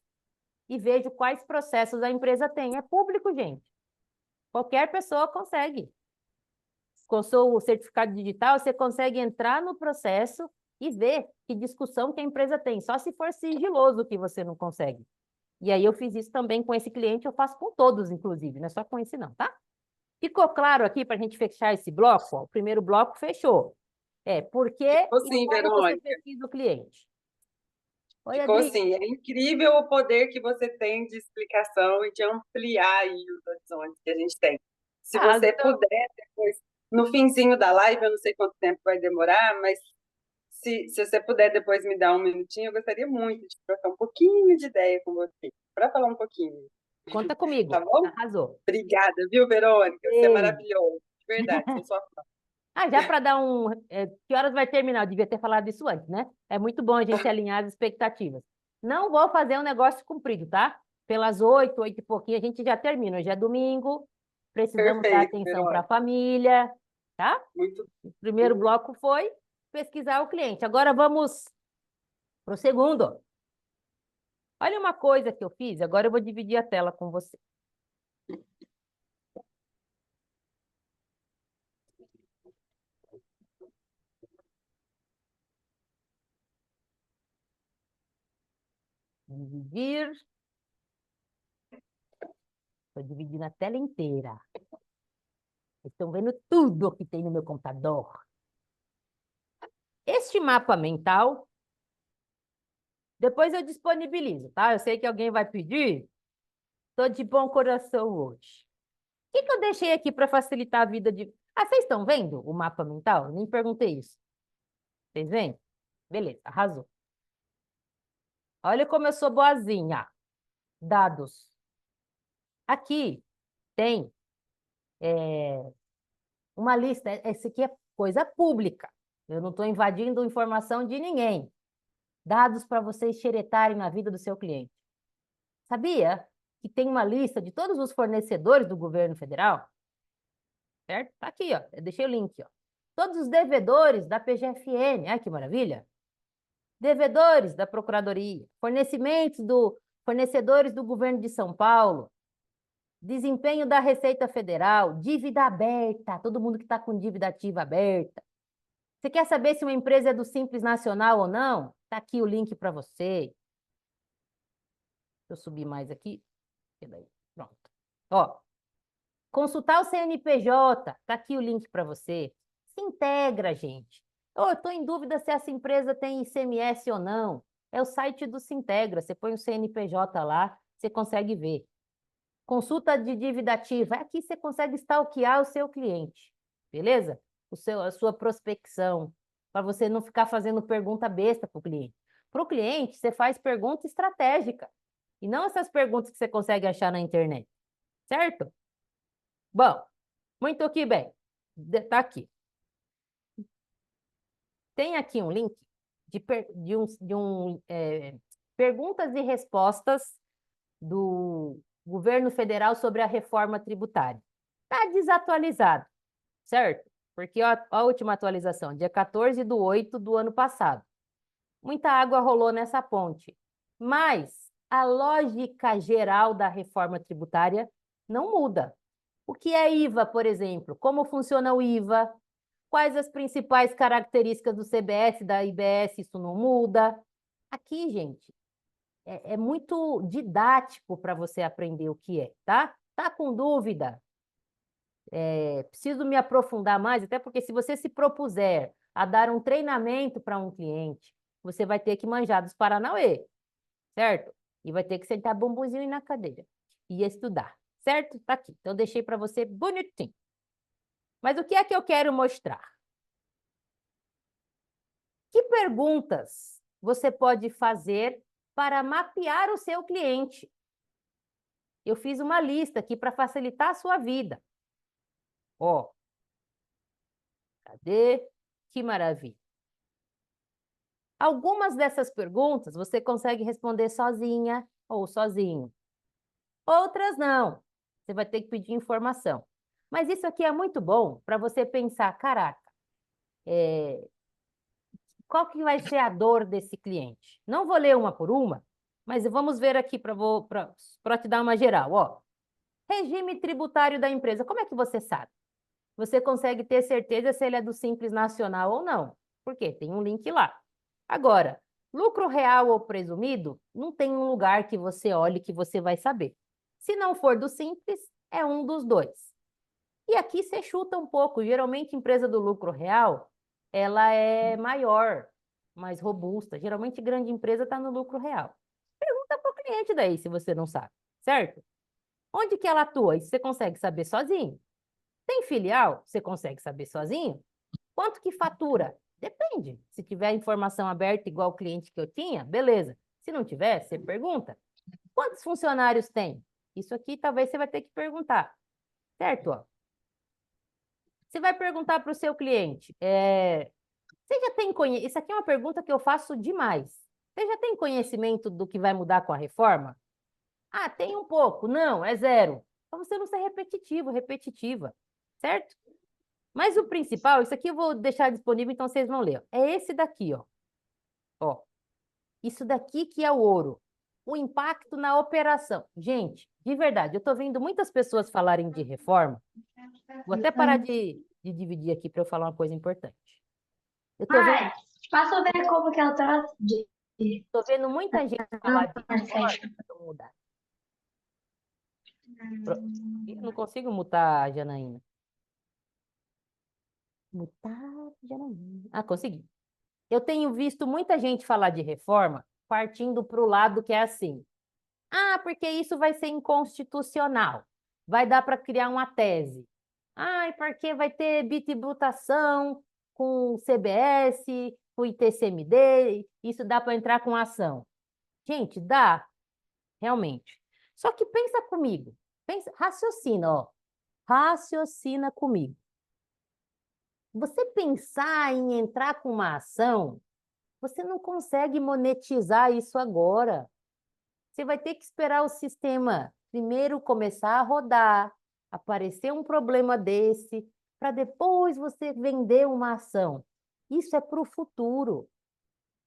e vejo quais processos a empresa tem. É público, gente. Qualquer pessoa consegue. Com o seu certificado digital, você consegue entrar no processo e ver que discussão que a empresa tem. Só se for sigiloso que você não consegue. E aí eu fiz isso também com esse cliente, eu faço com todos, inclusive, não é só com esse não, tá? Ficou claro aqui para a gente fechar esse bloco? Ó, o primeiro bloco fechou. Por que Ficou e sim, como você Verônica. pesquisa o cliente? Oi, Ficou Adri. sim. É incrível o poder que você tem de explicação e de ampliar aí os horizontes que a gente tem. Se você Arrasou. puder, depois, no finzinho da live, eu não sei quanto tempo vai demorar, mas se você puder depois me dar um minutinho, eu gostaria muito de trocar um pouquinho de ideia com você, para falar um pouquinho, Conta tá comigo. bom? Arrasou. Obrigada, viu, Verônica? Você é Beijo. maravilhosa. De verdade, sou sua fã. Já para dar um. Que horas vai terminar? Eu devia ter falado isso antes, né? É muito bom a gente alinhar as expectativas. Não vou fazer um negócio comprido, tá? Pelas 8, 8 e pouquinho, a gente já termina. Hoje é domingo, precisamos dar Perfeito, atenção para a Verônica. família, tá? Muito. O primeiro bloco foi pesquisar o cliente. Agora vamos para o segundo. Olha uma coisa que eu fiz, agora eu vou dividir a tela com você. Dividir. Estou dividindo a tela inteira. Vocês estão vendo tudo que tem no meu computador. Este mapa mental, depois eu disponibilizo, tá? Eu sei que alguém vai pedir. Estou de bom coração hoje. O que eu deixei aqui para facilitar a vida de... vocês estão vendo o mapa mental? Nem perguntei isso. Vocês veem? Beleza, arrasou. Olha como eu sou boazinha. Dados. Aqui tem uma lista. Essa aqui é coisa pública. Eu não estou invadindo informação de ninguém. Dados para vocês xeretarem na vida do seu cliente. Sabia que tem uma lista de todos os fornecedores do governo federal? Certo? Tá aqui, ó. Eu deixei o link, ó. Todos os devedores da PGFN. Ai, que maravilha! Devedores da Procuradoria. Fornecedores do governo de São Paulo. Desempenho da Receita Federal. Dívida aberta. Todo mundo que está com dívida ativa aberta. Você quer saber se uma empresa é do Simples Nacional ou não? Tá aqui o link para você. Deixa eu subir mais aqui. Pronto. Ó, consultar o CNPJ. Tá aqui o link para você. Se integra, gente. Eu estou em dúvida se essa empresa tem ICMS ou não. É o site do Sintegra. Você põe o CNPJ lá, você consegue ver. Consulta de dívida ativa. Aqui você consegue stalkear o seu cliente. Beleza? A sua prospecção. Para você não ficar fazendo pergunta besta para o cliente. Para o cliente, você faz pergunta estratégica. E não essas perguntas que você consegue achar na internet. Certo? Bom, muito que bem. Está aqui. Tem aqui um link de perguntas e respostas do governo federal sobre a reforma tributária. Está desatualizado, certo? Porque a última atualização, dia 14/8 do ano passado. Muita água rolou nessa ponte. Mas a lógica geral da reforma tributária não muda. O que é IVA, por exemplo? Como funciona o IVA? Quais as principais características do CBS, da IBS? Isso não muda. Aqui, gente, é muito didático para você aprender o que é, tá? Tá com dúvida? Preciso me aprofundar mais, até porque se você se propuser a dar um treinamento para um cliente, você vai ter que manjar dos Paranauê, certo? E vai ter que sentar bumbumzinho na cadeira e estudar, certo? Tá aqui. Então, deixei para você bonitinho. Mas o que é que eu quero mostrar? Que perguntas você pode fazer para mapear o seu cliente? Eu fiz uma lista aqui para facilitar a sua vida. Ó, cadê? Que maravilha. Algumas dessas perguntas você consegue responder sozinha ou sozinho. Outras não. Você vai ter que pedir informação. Mas isso aqui é muito bom para você pensar, caraca, qual que vai ser a dor desse cliente? Não vou ler uma por uma, mas vamos ver aqui para te dar uma geral. Ó, regime tributário da empresa. Como é que você sabe? Você consegue ter certeza se ele é do Simples Nacional ou não. Por quê? Tem um link lá. Agora, lucro real ou presumido, não tem um lugar que você olhe que você vai saber. Se não for do Simples, é um dos dois. E aqui você chuta um pouco. Geralmente, a empresa do lucro real, ela é maior, mais robusta. Geralmente, grande empresa está no lucro real. Pergunta para o cliente daí, se você não sabe, certo? Onde que ela atua? Isso você consegue saber sozinho. Tem filial? Você consegue saber sozinho? Quanto que fatura? Depende. Se tiver informação aberta igual o cliente que eu tinha, beleza. Se não tiver, você pergunta. Quantos funcionários tem? Isso aqui talvez você vai ter que perguntar, certo? Ó. Você vai perguntar para o seu cliente, você já tem conhecimento? Isso aqui é uma pergunta que eu faço demais. Você já tem conhecimento do que vai mudar com a reforma? Ah, tem um pouco. Não, é zero. Para você não ser repetitivo, repetitiva, certo? Mas o principal, isso aqui eu vou deixar disponível, então vocês vão ler. É esse daqui, ó. Ó. Isso daqui que é o ouro. O impacto na operação. Gente, de verdade, eu estou vendo muitas pessoas falarem de reforma. Vou até parar de dividir aqui para eu falar uma coisa importante. Eu estou vendo, Posso ver como que é o troço de... tô vendo muita gente falar de reforma. Deixa eu mudar. Eu não consigo mutar a Janaína. Mutar, Janaína. Ah, consegui. Eu tenho visto muita gente falar de reforma partindo para o lado que é assim. Ah, porque isso vai ser inconstitucional. Vai dar para criar uma tese. Ah, porque vai ter bitributação com o CBS, com o ITCMD, isso dá para entrar com ação. Gente, dá, realmente. Só que pensa comigo, raciocina, ó. Raciocina comigo. Você pensar em entrar com uma ação, você não consegue monetizar isso agora. Você vai ter que esperar o sistema primeiro começar a rodar, aparecer um problema desse, para depois você vender uma ação. Isso é para o futuro.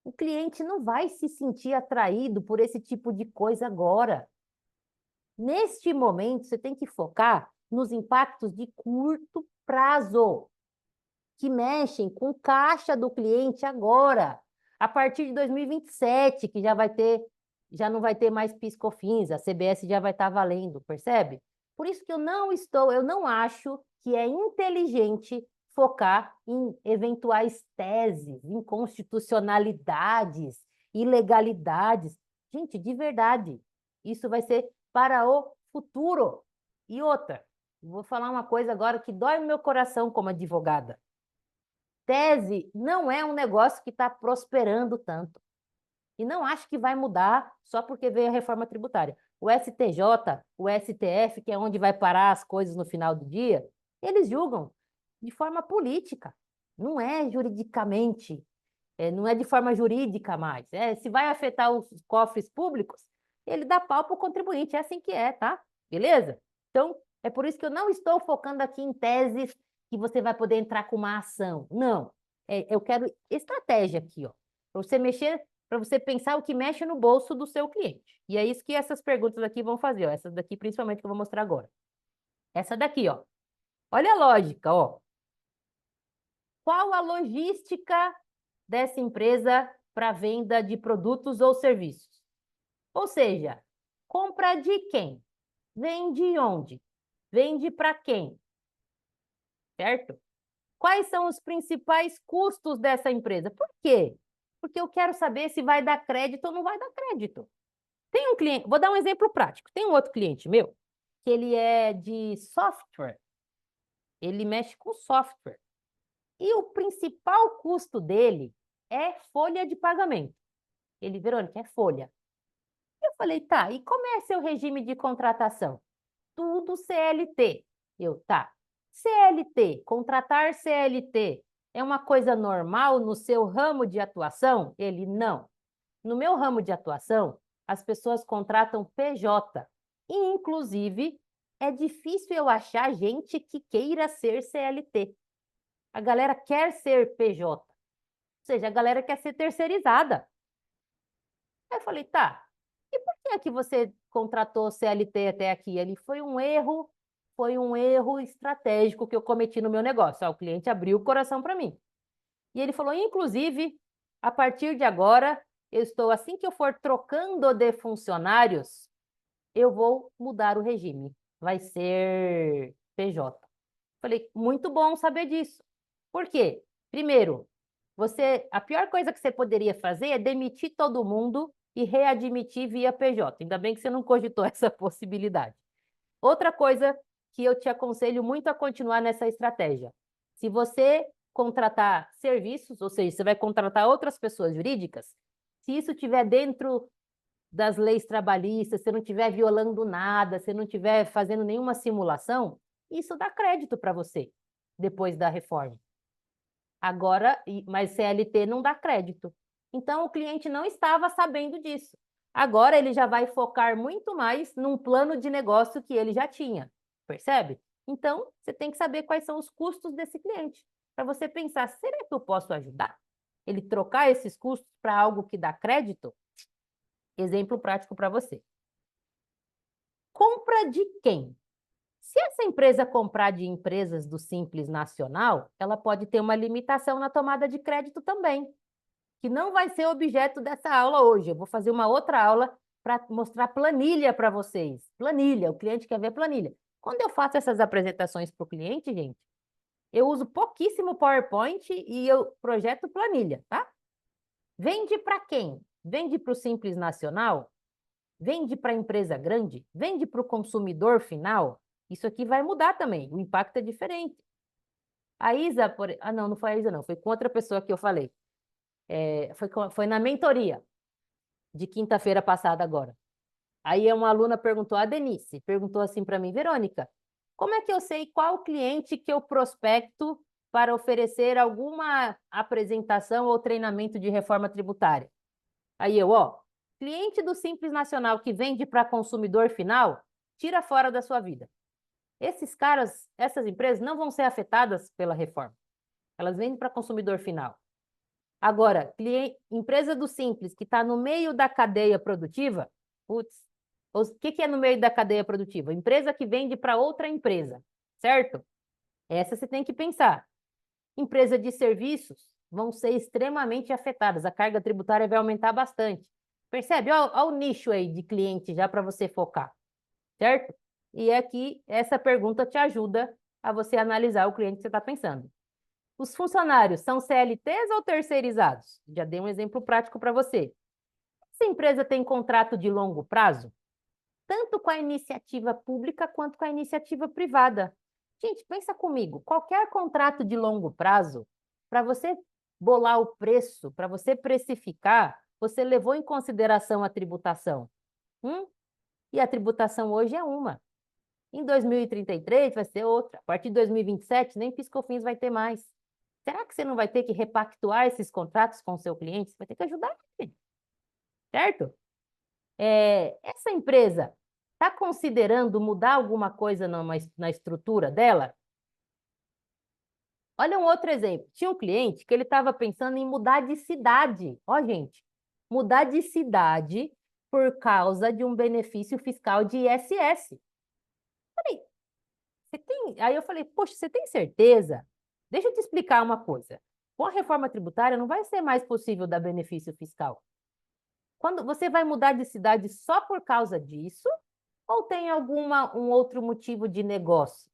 O cliente não vai se sentir atraído por esse tipo de coisa agora. Neste momento, você tem que focar nos impactos de curto prazo, que mexem com caixa do cliente agora, a partir de 2027, que já não vai ter mais PIS/COFINS, a CBS já vai estar valendo, percebe? Por isso que eu não acho que é inteligente focar em eventuais teses, inconstitucionalidades, ilegalidades. Gente, de verdade, isso vai ser para o futuro. E outra, vou falar uma coisa agora que dói no meu coração como advogada. Tese não é um negócio que está prosperando tanto. E não acho que vai mudar só porque veio a reforma tributária. O STJ, o STF, que é onde vai parar as coisas no final do dia, eles julgam de forma política. Não é juridicamente, não é de forma jurídica mais. Se vai afetar os cofres públicos, ele dá pau para o contribuinte. É assim que é, tá? Beleza? Então, é por isso que eu não estou focando aqui em teses que você vai poder entrar com uma ação. Não. Eu quero estratégia aqui, ó. Para você mexer para você pensar o que mexe no bolso do seu cliente. E é isso que essas perguntas aqui vão fazer, ó. Essas daqui principalmente que eu vou mostrar agora. Essa daqui, ó. Olha a lógica, ó. Qual a logística dessa empresa para venda de produtos ou serviços? Ou seja, compra de quem? Vende onde? Vende para quem? Certo? Quais são os principais custos dessa empresa? Por quê? Porque eu quero saber se vai dar crédito ou não vai dar crédito. Tem um cliente, vou dar um exemplo prático. Tem um outro cliente meu, que ele é de software. Ele mexe com software. E o principal custo dele é folha de pagamento. Ele, Verônica, é folha. Eu falei, tá, e como é seu regime de contratação? Tudo CLT. Eu, tá. CLT, contratar CLT é uma coisa normal no seu ramo de atuação? Ele, não. No meu ramo de atuação, as pessoas contratam PJ. E, inclusive, é difícil eu achar gente que queira ser CLT. A galera quer ser PJ. Ou seja, a galera quer ser terceirizada. Aí eu falei, tá, e por que é que você contratou CLT até aqui? Ele foi um erro estratégico que eu cometi no meu negócio. Ó, o cliente abriu o coração para mim. E ele falou, inclusive, a partir de agora, eu estou, assim que eu for trocando de funcionários, eu vou mudar o regime. Vai ser PJ. Falei, muito bom saber disso. Por quê? Primeiro, a pior coisa que você poderia fazer é demitir todo mundo e readmitir via PJ. Ainda bem que você não cogitou essa possibilidade. Outra coisa que eu te aconselho muito a continuar nessa estratégia. Se você contratar serviços, ou seja, você vai contratar outras pessoas jurídicas, se isso estiver dentro das leis trabalhistas, se não estiver violando nada, se não estiver fazendo nenhuma simulação, isso dá crédito para você depois da reforma. Agora, mas CLT não dá crédito. Então, o cliente não estava sabendo disso. Agora, ele já vai focar muito mais num plano de negócio que ele já tinha. Percebe? Então, você tem que saber quais são os custos desse cliente. Para você pensar, será que eu posso ajudar? Ele trocar esses custos para algo que dá crédito? Exemplo prático para você. Compra de quem? Se essa empresa comprar de empresas do Simples Nacional, ela pode ter uma limitação na tomada de crédito também, que não vai ser objeto dessa aula hoje. Eu vou fazer uma outra aula para mostrar planilha para vocês. Planilha, o cliente quer ver planilha. Quando eu faço essas apresentações para o cliente, gente, eu uso pouquíssimo PowerPoint e eu projeto planilha, tá? Vende para quem? Vende para o Simples Nacional? Vende para a empresa grande? Vende para o consumidor final? Isso aqui vai mudar também, o impacto é diferente. A Isa, não foi a Isa não, foi com outra pessoa que eu falei. Foi na mentoria de quinta-feira passada agora. Aí uma aluna perguntou, a Denise, perguntou assim para mim, Verônica, como é que eu sei qual cliente que eu prospecto para oferecer alguma apresentação ou treinamento de reforma tributária? Aí cliente do Simples Nacional que vende para consumidor final, tira fora da sua vida. Esses caras, essas empresas não vão ser afetadas pela reforma. Elas vendem para consumidor final. Agora, empresa do Simples, que está no meio da cadeia produtiva, putz, o que é no meio da cadeia produtiva? Empresa que vende para outra empresa, certo? Essa você tem que pensar. Empresa de serviços vão ser extremamente afetadas, a carga tributária vai aumentar bastante. Percebe? Olha o nicho aí de cliente já para você focar, certo? E aqui, essa pergunta te ajuda a você analisar o cliente que você está pensando. Os funcionários são CLTs ou terceirizados? Já dei um exemplo prático para você. Essa empresa tem contrato de longo prazo? Tanto com a iniciativa pública quanto com a iniciativa privada. Gente, pensa comigo, qualquer contrato de longo prazo, para você bolar o preço, para você precificar, você levou em consideração a tributação. E a tributação hoje é uma. Em 2033 vai ser outra. A partir de 2027, nem PiscoFins vai ter mais. Será que você não vai ter que repactuar esses contratos com o seu cliente? Você vai ter que ajudar ele. Certo? Essa empresa está considerando mudar alguma coisa na estrutura dela? Olha um outro exemplo. Tinha um cliente que ele estava pensando em mudar de cidade. Ó, gente, mudar de cidade por causa de um benefício fiscal de ISS. Falei, você tem... Aí eu falei, poxa, você tem certeza? Deixa eu te explicar uma coisa. Com a reforma tributária não vai ser mais possível dar benefício fiscal. Quando você vai mudar de cidade só por causa disso? Ou tem um outro motivo de negócio?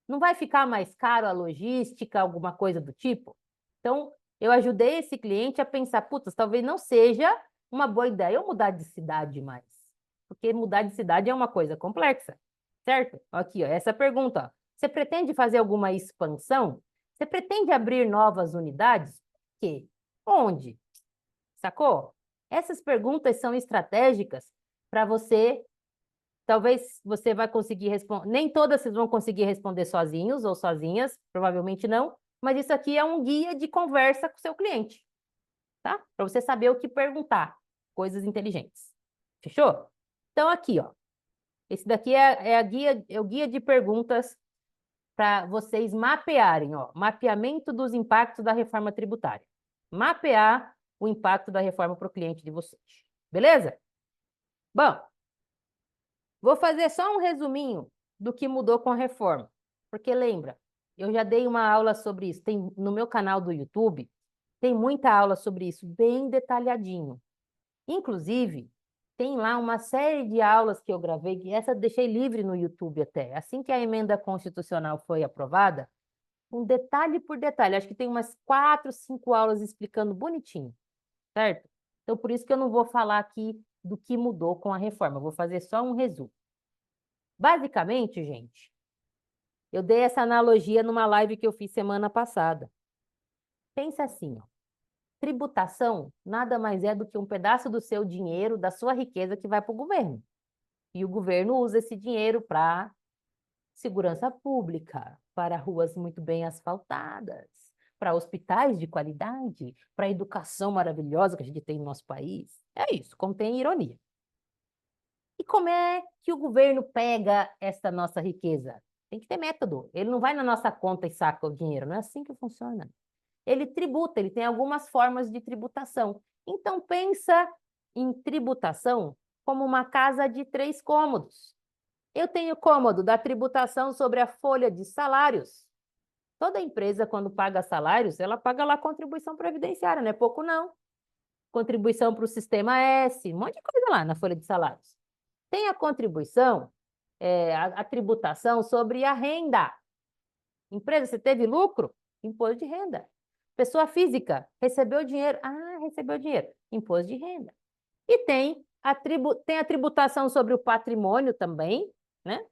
Não vai ficar mais caro a logística, alguma coisa do tipo? Então, eu ajudei esse cliente a pensar, putz, talvez não seja uma boa ideia eu mudar de cidade mais. Porque mudar de cidade é uma coisa complexa, certo? Aqui, ó, essa pergunta. Ó. Você pretende fazer alguma expansão? Você pretende abrir novas unidades? Que? Onde? Sacou? Essas perguntas são estratégicas para você. Talvez você vai conseguir responder. Nem todas vocês vão conseguir responder sozinhos ou sozinhas, provavelmente não. Mas isso aqui é um guia de conversa com o seu cliente, tá? Para você saber o que perguntar. Coisas inteligentes. Fechou? Então, aqui, ó. Esse daqui é o guia de perguntas para vocês mapearem, ó. Mapeamento dos impactos da reforma tributária. Mapear o impacto da reforma para o cliente de vocês. Beleza? Bom, vou fazer só um resuminho do que mudou com a reforma. Porque lembra, eu já dei uma aula sobre isso. Tem no meu canal do YouTube, tem muita aula sobre isso, bem detalhadinho. Inclusive, tem lá uma série de aulas que eu gravei, que essa eu deixei livre no YouTube até. Assim que a emenda constitucional foi aprovada, um detalhe por detalhe. Acho que tem umas 4, 5 aulas explicando bonitinho, certo? Então, por isso que eu não vou falar aqui do que mudou com a reforma. Eu vou fazer só um resumo. Basicamente, gente, eu dei essa analogia numa live que eu fiz semana passada. Pensa assim, ó. Tributação nada mais é do que um pedaço do seu dinheiro, da sua riqueza que vai para o governo. E o governo usa esse dinheiro para segurança pública, para ruas muito bem asfaltadas, para hospitais de qualidade, para a educação maravilhosa que a gente tem no nosso país. É isso, contém ironia. E como é que o governo pega essa nossa riqueza? Tem que ter método. Ele não vai na nossa conta e saca o dinheiro. Não é assim que funciona. Ele tributa, ele tem algumas formas de tributação. Então, pensa em tributação como uma casa de 3 cômodos. Eu tenho cômodo da tributação sobre a folha de salários. Toda empresa, quando paga salários, ela paga lá contribuição previdenciária, não é pouco não. Contribuição para o Sistema S, um monte de coisa lá na folha de salários. Tem a contribuição, a tributação sobre a renda. Empresa, você teve lucro? Imposto de renda. Pessoa física, recebeu dinheiro. Ah, recebeu dinheiro. Imposto de renda. E tem a tributação sobre o patrimônio também, né?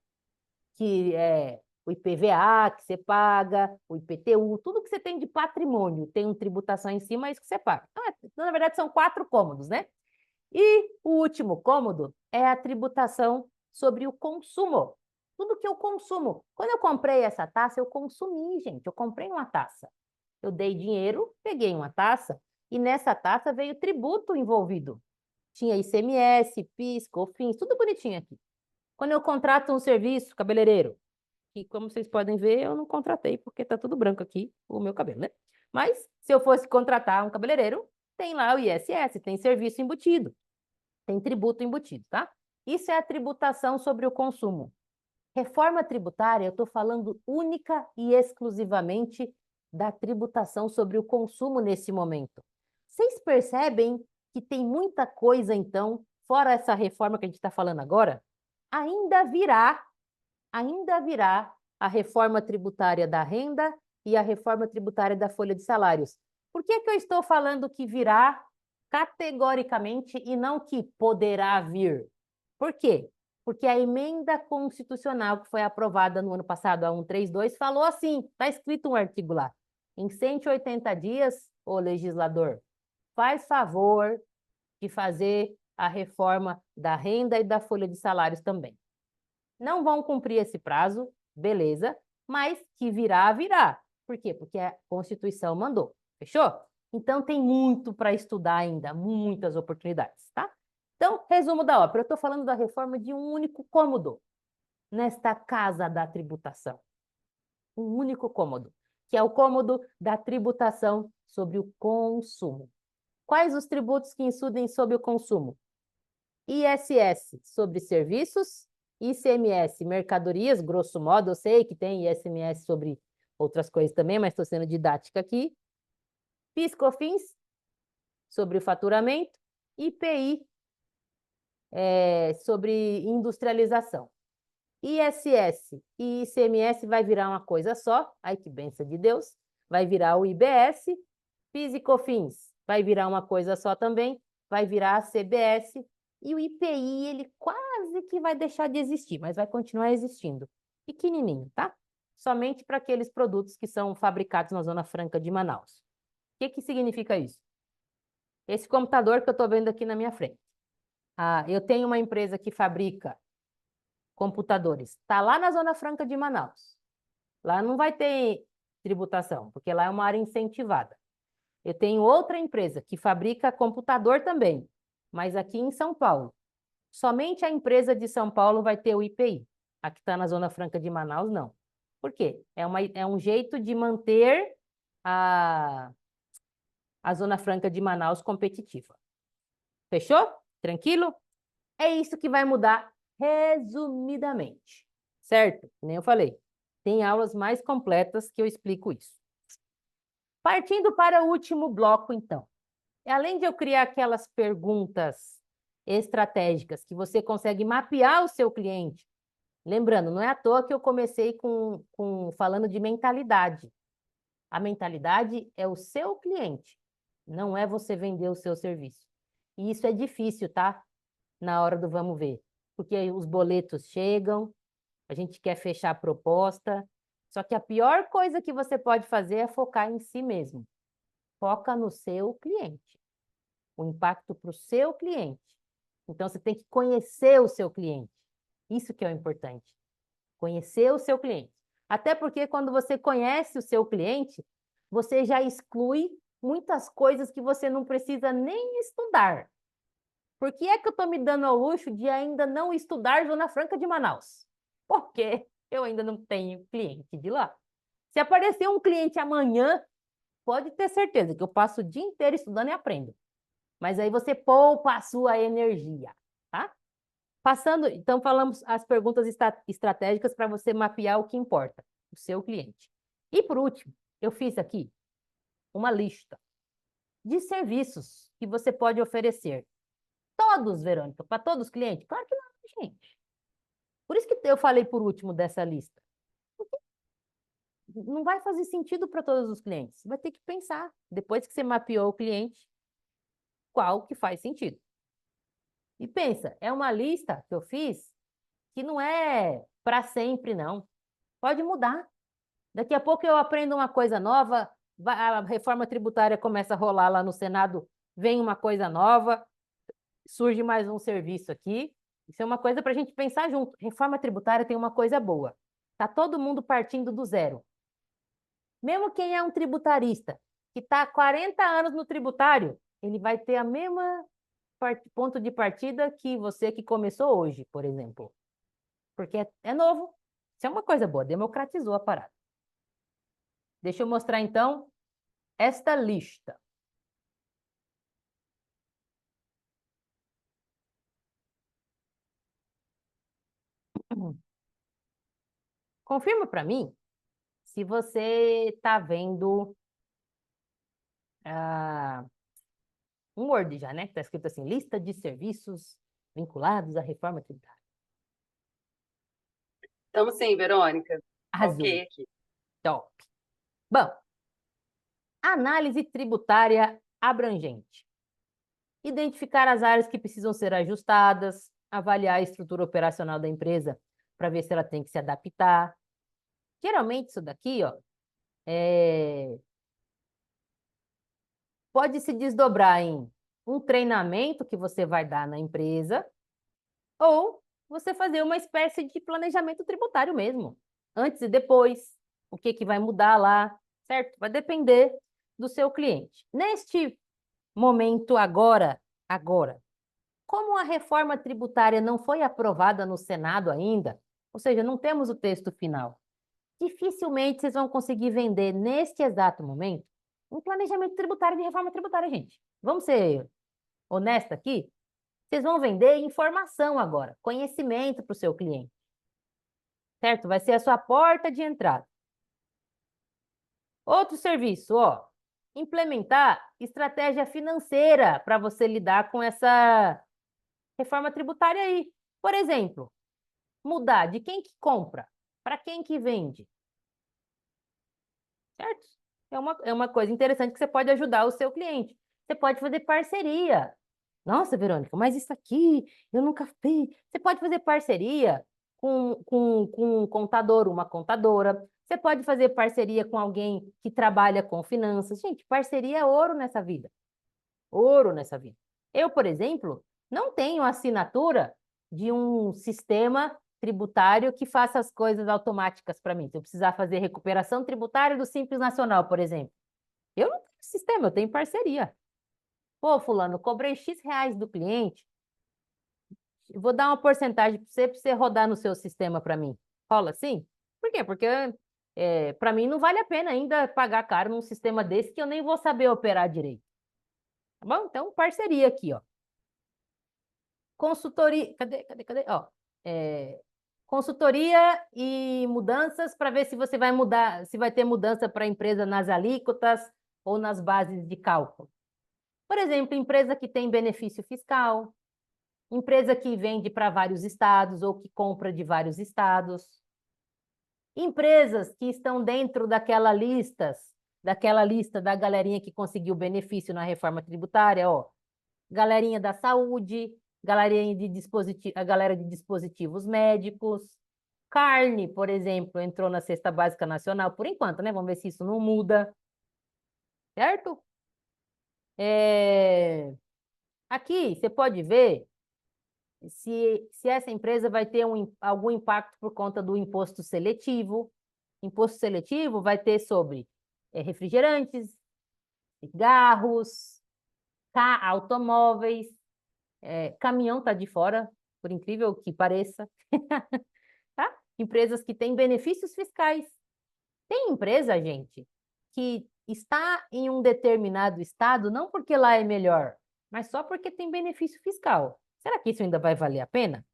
Que é o IPVA que você paga, o IPTU, tudo que você tem de patrimônio tem uma tributação em cima, é isso que você paga. Então, na verdade, são 4 cômodos, né? E o último cômodo é a tributação sobre o consumo. Tudo que eu consumo. Quando eu comprei essa taça, eu consumi, gente. Eu comprei uma taça. Eu dei dinheiro, peguei uma taça, e nessa taça veio tributo envolvido. Tinha ICMS, PIS, COFINS, tudo bonitinho aqui. Quando eu contrato um serviço cabeleireiro, que como vocês podem ver, eu não contratei, porque tá tudo branco aqui, o meu cabelo, né? Mas se eu fosse contratar um cabeleireiro, tem lá o ISS, tem serviço embutido, tem tributo embutido, tá? Isso é a tributação sobre o consumo. Reforma tributária, eu estou falando única e exclusivamente da tributação sobre o consumo nesse momento. Vocês percebem que tem muita coisa, então, fora essa reforma que a gente está falando agora? Ainda virá a reforma tributária da renda e a reforma tributária da folha de salários. Por que que eu estou falando que virá categoricamente e não que poderá vir? Por quê? Porque a emenda constitucional que foi aprovada no ano passado, a 132, falou assim, está escrito um artigo lá, em 180 dias, o legislador faz favor de fazer a reforma da renda e da folha de salários também. Não vão cumprir esse prazo, beleza, mas que virá, virá. Por quê? Porque a Constituição mandou. Fechou? Então, tem muito para estudar ainda, muitas oportunidades, tá? Então, resumo da ópera. Eu estou falando da reforma de um único cômodo nesta casa da tributação. Um único cômodo, que é o cômodo da tributação sobre o consumo. Quais os tributos que incidem sobre o consumo? ISS sobre serviços, ICMS mercadorias, grosso modo, eu sei que tem ICMS sobre outras coisas também, mas estou sendo didática aqui. PIS/COFINS sobre o faturamento, IPI sobre industrialização. ISS e ICMS vai virar uma coisa só, ai que benção de Deus, vai virar o IBS, PIS e COFINS vai virar uma coisa só também, vai virar a CBS, e o IPI ele quase que vai deixar de existir, mas vai continuar existindo. Pequenininho, tá? Somente para aqueles produtos que são fabricados na Zona Franca de Manaus. O que significa isso? Esse computador que eu estou vendo aqui na minha frente. Eu tenho uma empresa que fabrica computadores. Está lá na Zona Franca de Manaus. Lá não vai ter tributação, porque lá é uma área incentivada. Eu tenho outra empresa que fabrica computador também, mas aqui em São Paulo. Somente a empresa de São Paulo vai ter o IPI. A que está na Zona Franca de Manaus, não. Por quê? É um jeito de manter a Zona Franca de Manaus competitiva. Fechou? Tranquilo? É isso que vai mudar resumidamente, certo? Nem eu falei. Tem aulas mais completas que eu explico isso. Partindo para o último bloco, então. Além de eu criar aquelas perguntas estratégicas que você consegue mapear o seu cliente, lembrando, não é à toa que eu comecei falando de mentalidade. A mentalidade é o seu cliente, não é você vender o seu serviço. E isso é difícil, tá? Na hora do vamos ver. Porque os boletos chegam, a gente quer fechar a proposta, só que a pior coisa que você pode fazer é focar em si mesmo. Foca no seu cliente. O impacto para o seu cliente. Então, você tem que conhecer o seu cliente. Isso que é o importante. Conhecer o seu cliente. Até porque quando você conhece o seu cliente, você já exclui muitas coisas que você não precisa nem estudar. Por que é que eu estou me dando ao luxo de ainda não estudar Zona Franca de Manaus? Porque eu ainda não tenho cliente de lá. Se aparecer um cliente amanhã, pode ter certeza que eu passo o dia inteiro estudando e aprendo. Mas aí você poupa a sua energia, tá? Passando, então falamos as perguntas estratégicas para você mapear o que importa, o seu cliente. E por último, eu fiz aqui uma lista de serviços que você pode oferecer. Todos, Verônica, para todos os clientes? Claro que não, gente. Por isso que eu falei por último dessa lista. Não vai fazer sentido para todos os clientes. Você vai ter que pensar, depois que você mapeou o cliente, qual que faz sentido. E pensa, é uma lista que eu fiz que não é para sempre, não. Pode mudar. Daqui a pouco eu aprendo uma coisa nova, a reforma tributária começa a rolar lá no Senado, vem uma coisa nova, surge mais um serviço aqui. Isso é uma coisa para a gente pensar junto. Reforma tributária tem uma coisa boa. Está todo mundo partindo do zero. Mesmo quem é um tributarista, que está há 40 anos no tributário, ele vai ter a mesma ponto de partida que você que começou hoje, por exemplo. Porque é novo. Isso é uma coisa boa, democratizou a parada. Deixa eu mostrar, então, esta lista. Confirma para mim se você está vendo um Word já, né? Que está escrito assim, lista de serviços vinculados à reforma tributária. Estamos sim, Verônica. Arrasou. Ok aqui. Top. Bom, análise tributária abrangente. Identificar as áreas que precisam ser ajustadas, avaliar a estrutura operacional da empresa para ver se ela tem que se adaptar. Geralmente isso daqui, ó, pode se desdobrar em um treinamento que você vai dar na empresa ou você fazer uma espécie de planejamento tributário mesmo, antes e depois, o que vai mudar lá, certo? Vai depender do seu cliente. Neste momento agora, como a reforma tributária não foi aprovada no Senado ainda, ou seja, não temos o texto final, dificilmente vocês vão conseguir vender neste exato momento um planejamento tributário de reforma tributária, gente. vamos ser honestos aqui, vocês vão vender informação agora, conhecimento para o seu cliente, certo? Vai ser a sua porta de entrada. Outro serviço, ó, implementar estratégia financeira para você lidar com essa reforma tributária aí. Por exemplo, mudar de quem que compra para quem que vende, certo? É uma coisa interessante que você pode ajudar o seu cliente. Você pode fazer parceria. Nossa, Verônica, mas isso aqui eu nunca fiz. Você pode fazer parceria com um contador, uma contadora. Você pode fazer parceria com alguém que trabalha com finanças. Gente, parceria é ouro nessa vida. Ouro nessa vida. Eu, por exemplo, não tenho assinatura de um sistema tributário que faça as coisas automáticas para mim. Se eu precisar fazer recuperação tributária do Simples Nacional, por exemplo, eu não tenho sistema, eu tenho parceria. Pô, fulano, cobrei X reais do cliente, vou dar uma porcentagem para você rodar no seu sistema para mim. Rola assim? Por quê? Porque para mim não vale a pena ainda pagar caro num sistema desse que eu nem vou saber operar direito. Tá bom? Então, parceria aqui, ó. Consultoria, cadê? Ó, consultoria e mudanças para ver se você vai mudar, se vai ter mudança para a empresa nas alíquotas ou nas bases de cálculo. Por exemplo, empresa que tem benefício fiscal, empresa que vende para vários estados ou que compra de vários estados, empresas que estão dentro daquela lista da galerinha que conseguiu benefício na reforma tributária, ó, galerinha da saúde, a galera de dispositivos médicos, carne, por exemplo, entrou na cesta básica nacional, por enquanto, né? Vamos ver se isso não muda, certo? Aqui você pode ver se essa empresa vai ter algum impacto por conta do imposto seletivo. Imposto seletivo vai ter sobre refrigerantes, cigarros, automóveis, caminhão está de fora, por incrível que pareça. Tá? Empresas que têm benefícios fiscais. Tem empresa, gente, que está em um determinado estado, não porque lá é melhor, mas só porque tem benefício fiscal. Será que isso ainda vai valer a pena?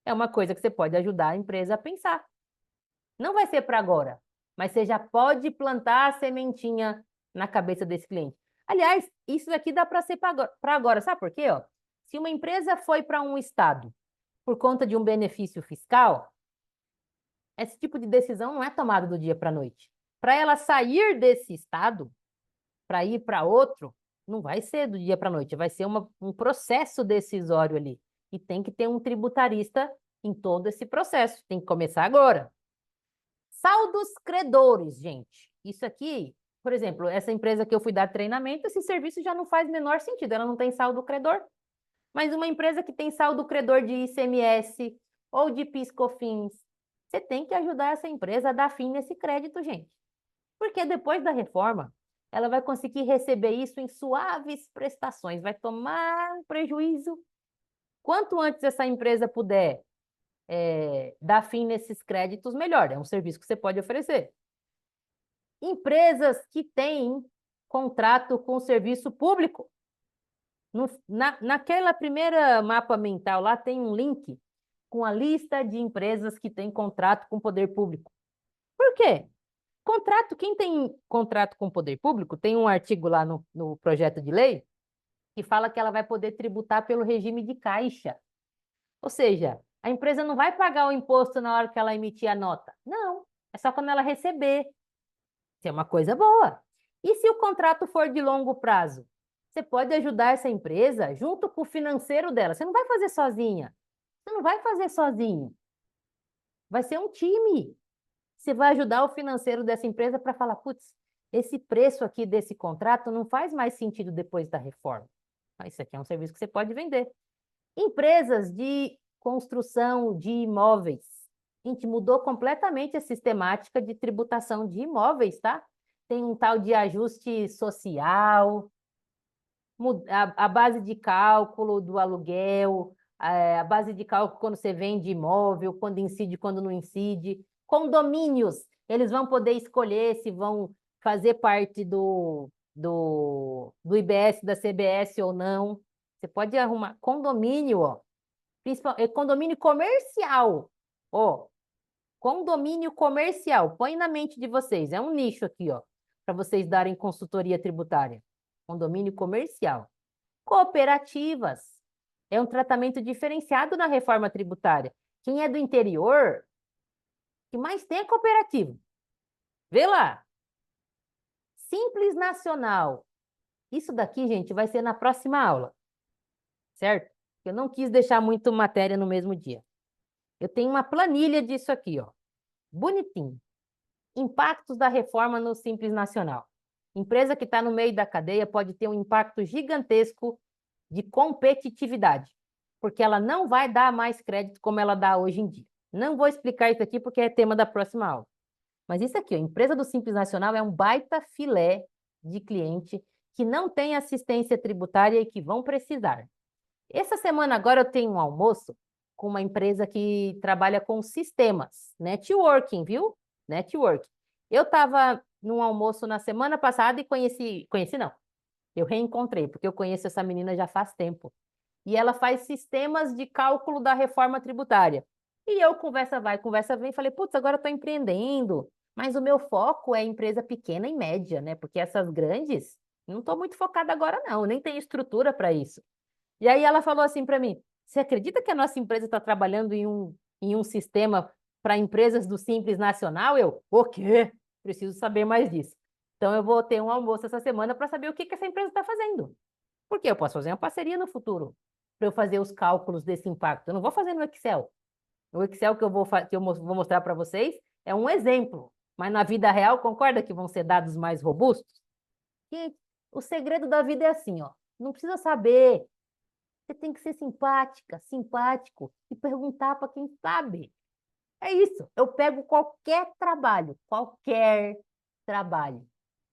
É uma coisa que você pode ajudar a empresa a pensar. Não vai ser para agora, mas você já pode plantar a sementinha na cabeça desse cliente. Aliás, isso daqui dá para ser para agora. Sabe por quê? Ó? Se uma empresa foi para um estado por conta de um benefício fiscal, esse tipo de decisão não é tomada do dia para a noite. Para ela sair desse estado, para ir para outro, não vai ser do dia para a noite, vai ser um processo decisório ali. E tem que ter um tributarista em todo esse processo. Tem que começar agora. Saldos credores, gente. Isso aqui, por exemplo, essa empresa que eu fui dar treinamento, esse serviço já não faz menor sentido, ela não tem saldo credor. Mas uma empresa que tem saldo credor de ICMS ou de PIS/COFINS, você tem que ajudar essa empresa a dar fim nesse crédito, gente. Porque depois da reforma, ela vai conseguir receber isso em suaves prestações, vai tomar um prejuízo. Quanto antes essa empresa puder dar fim nesses créditos, melhor. É um serviço que você pode oferecer. Empresas que têm contrato com o serviço público. Naquela primeira mapa mental lá tem um link com a lista de empresas que têm contrato com o poder público. Por quê? Quem tem contrato com o poder público, tem um artigo lá no projeto de lei que fala que ela vai poder tributar pelo regime de caixa. Ou seja, a empresa não vai pagar o imposto na hora que ela emitir a nota. Não, é só quando ela receber. Isso é uma coisa boa. E se o contrato for de longo prazo? Você pode ajudar essa empresa junto com o financeiro dela. Você não vai fazer sozinha. Você não vai fazer sozinho. Vai ser um time. Você vai ajudar o financeiro dessa empresa para falar, putz, esse preço aqui desse contrato não faz mais sentido depois da reforma. Isso aqui é um serviço que você pode vender. Empresas de construção de imóveis. Gente, mudou completamente a sistemática de tributação de imóveis, tá? Tem um tal de ajuste social, a base de cálculo do aluguel, a base de cálculo quando você vende imóvel, quando incide, quando não incide. Condomínios, eles vão poder escolher se vão fazer parte do IBS, da CBS ou não. Você pode arrumar condomínio, ó. Condomínio comercial. Ó, condomínio comercial. Põe na mente de vocês. É um nicho aqui, ó, para vocês darem consultoria tributária. Condomínio comercial. Cooperativas. É um tratamento diferenciado na reforma tributária. Quem é do interior, o que mais tem é cooperativa. Vê lá. Simples Nacional. Isso daqui, gente, vai ser na próxima aula. Certo? Eu não quis deixar muito matéria no mesmo dia. Eu tenho uma planilha disso aqui, ó. Bonitinho. Impactos da reforma no Simples Nacional. Empresa que está no meio da cadeia pode ter um impacto gigantesco de competitividade, porque ela não vai dar mais crédito como ela dá hoje em dia. Não vou explicar isso aqui porque é tema da próxima aula. Mas isso aqui, a empresa do Simples Nacional é um baita filé de cliente que não tem assistência tributária e que vão precisar. Essa semana agora eu tenho um almoço com uma empresa que trabalha com sistemas, networking, viu? Networking. Eu estava num almoço na semana passada e conheci não, eu reencontrei, porque eu conheço essa menina já faz tempo. E ela faz sistemas de cálculo da reforma tributária. E eu, conversa vai, conversa vem, falei, putz, agora eu estou empreendendo, mas o meu foco é empresa pequena e média, né? Porque essas grandes, não estou muito focada agora não, nem tenho estrutura para isso. E aí ela falou assim para mim, você acredita que a nossa empresa está trabalhando em um sistema para empresas do Simples Nacional? Eu, o quê? Preciso saber mais disso. Então eu vou ter um almoço essa semana para saber o que essa empresa está fazendo. Porque eu posso fazer uma parceria no futuro para eu fazer os cálculos desse impacto. Eu não vou fazer no Excel. O Excel que eu vou mostrar para vocês é um exemplo. Mas na vida real, concorda que vão ser dados mais robustos? E o segredo da vida é assim, ó. Não precisa saber. Você tem que ser simpática, simpático e perguntar para quem sabe. É isso. Eu pego qualquer trabalho,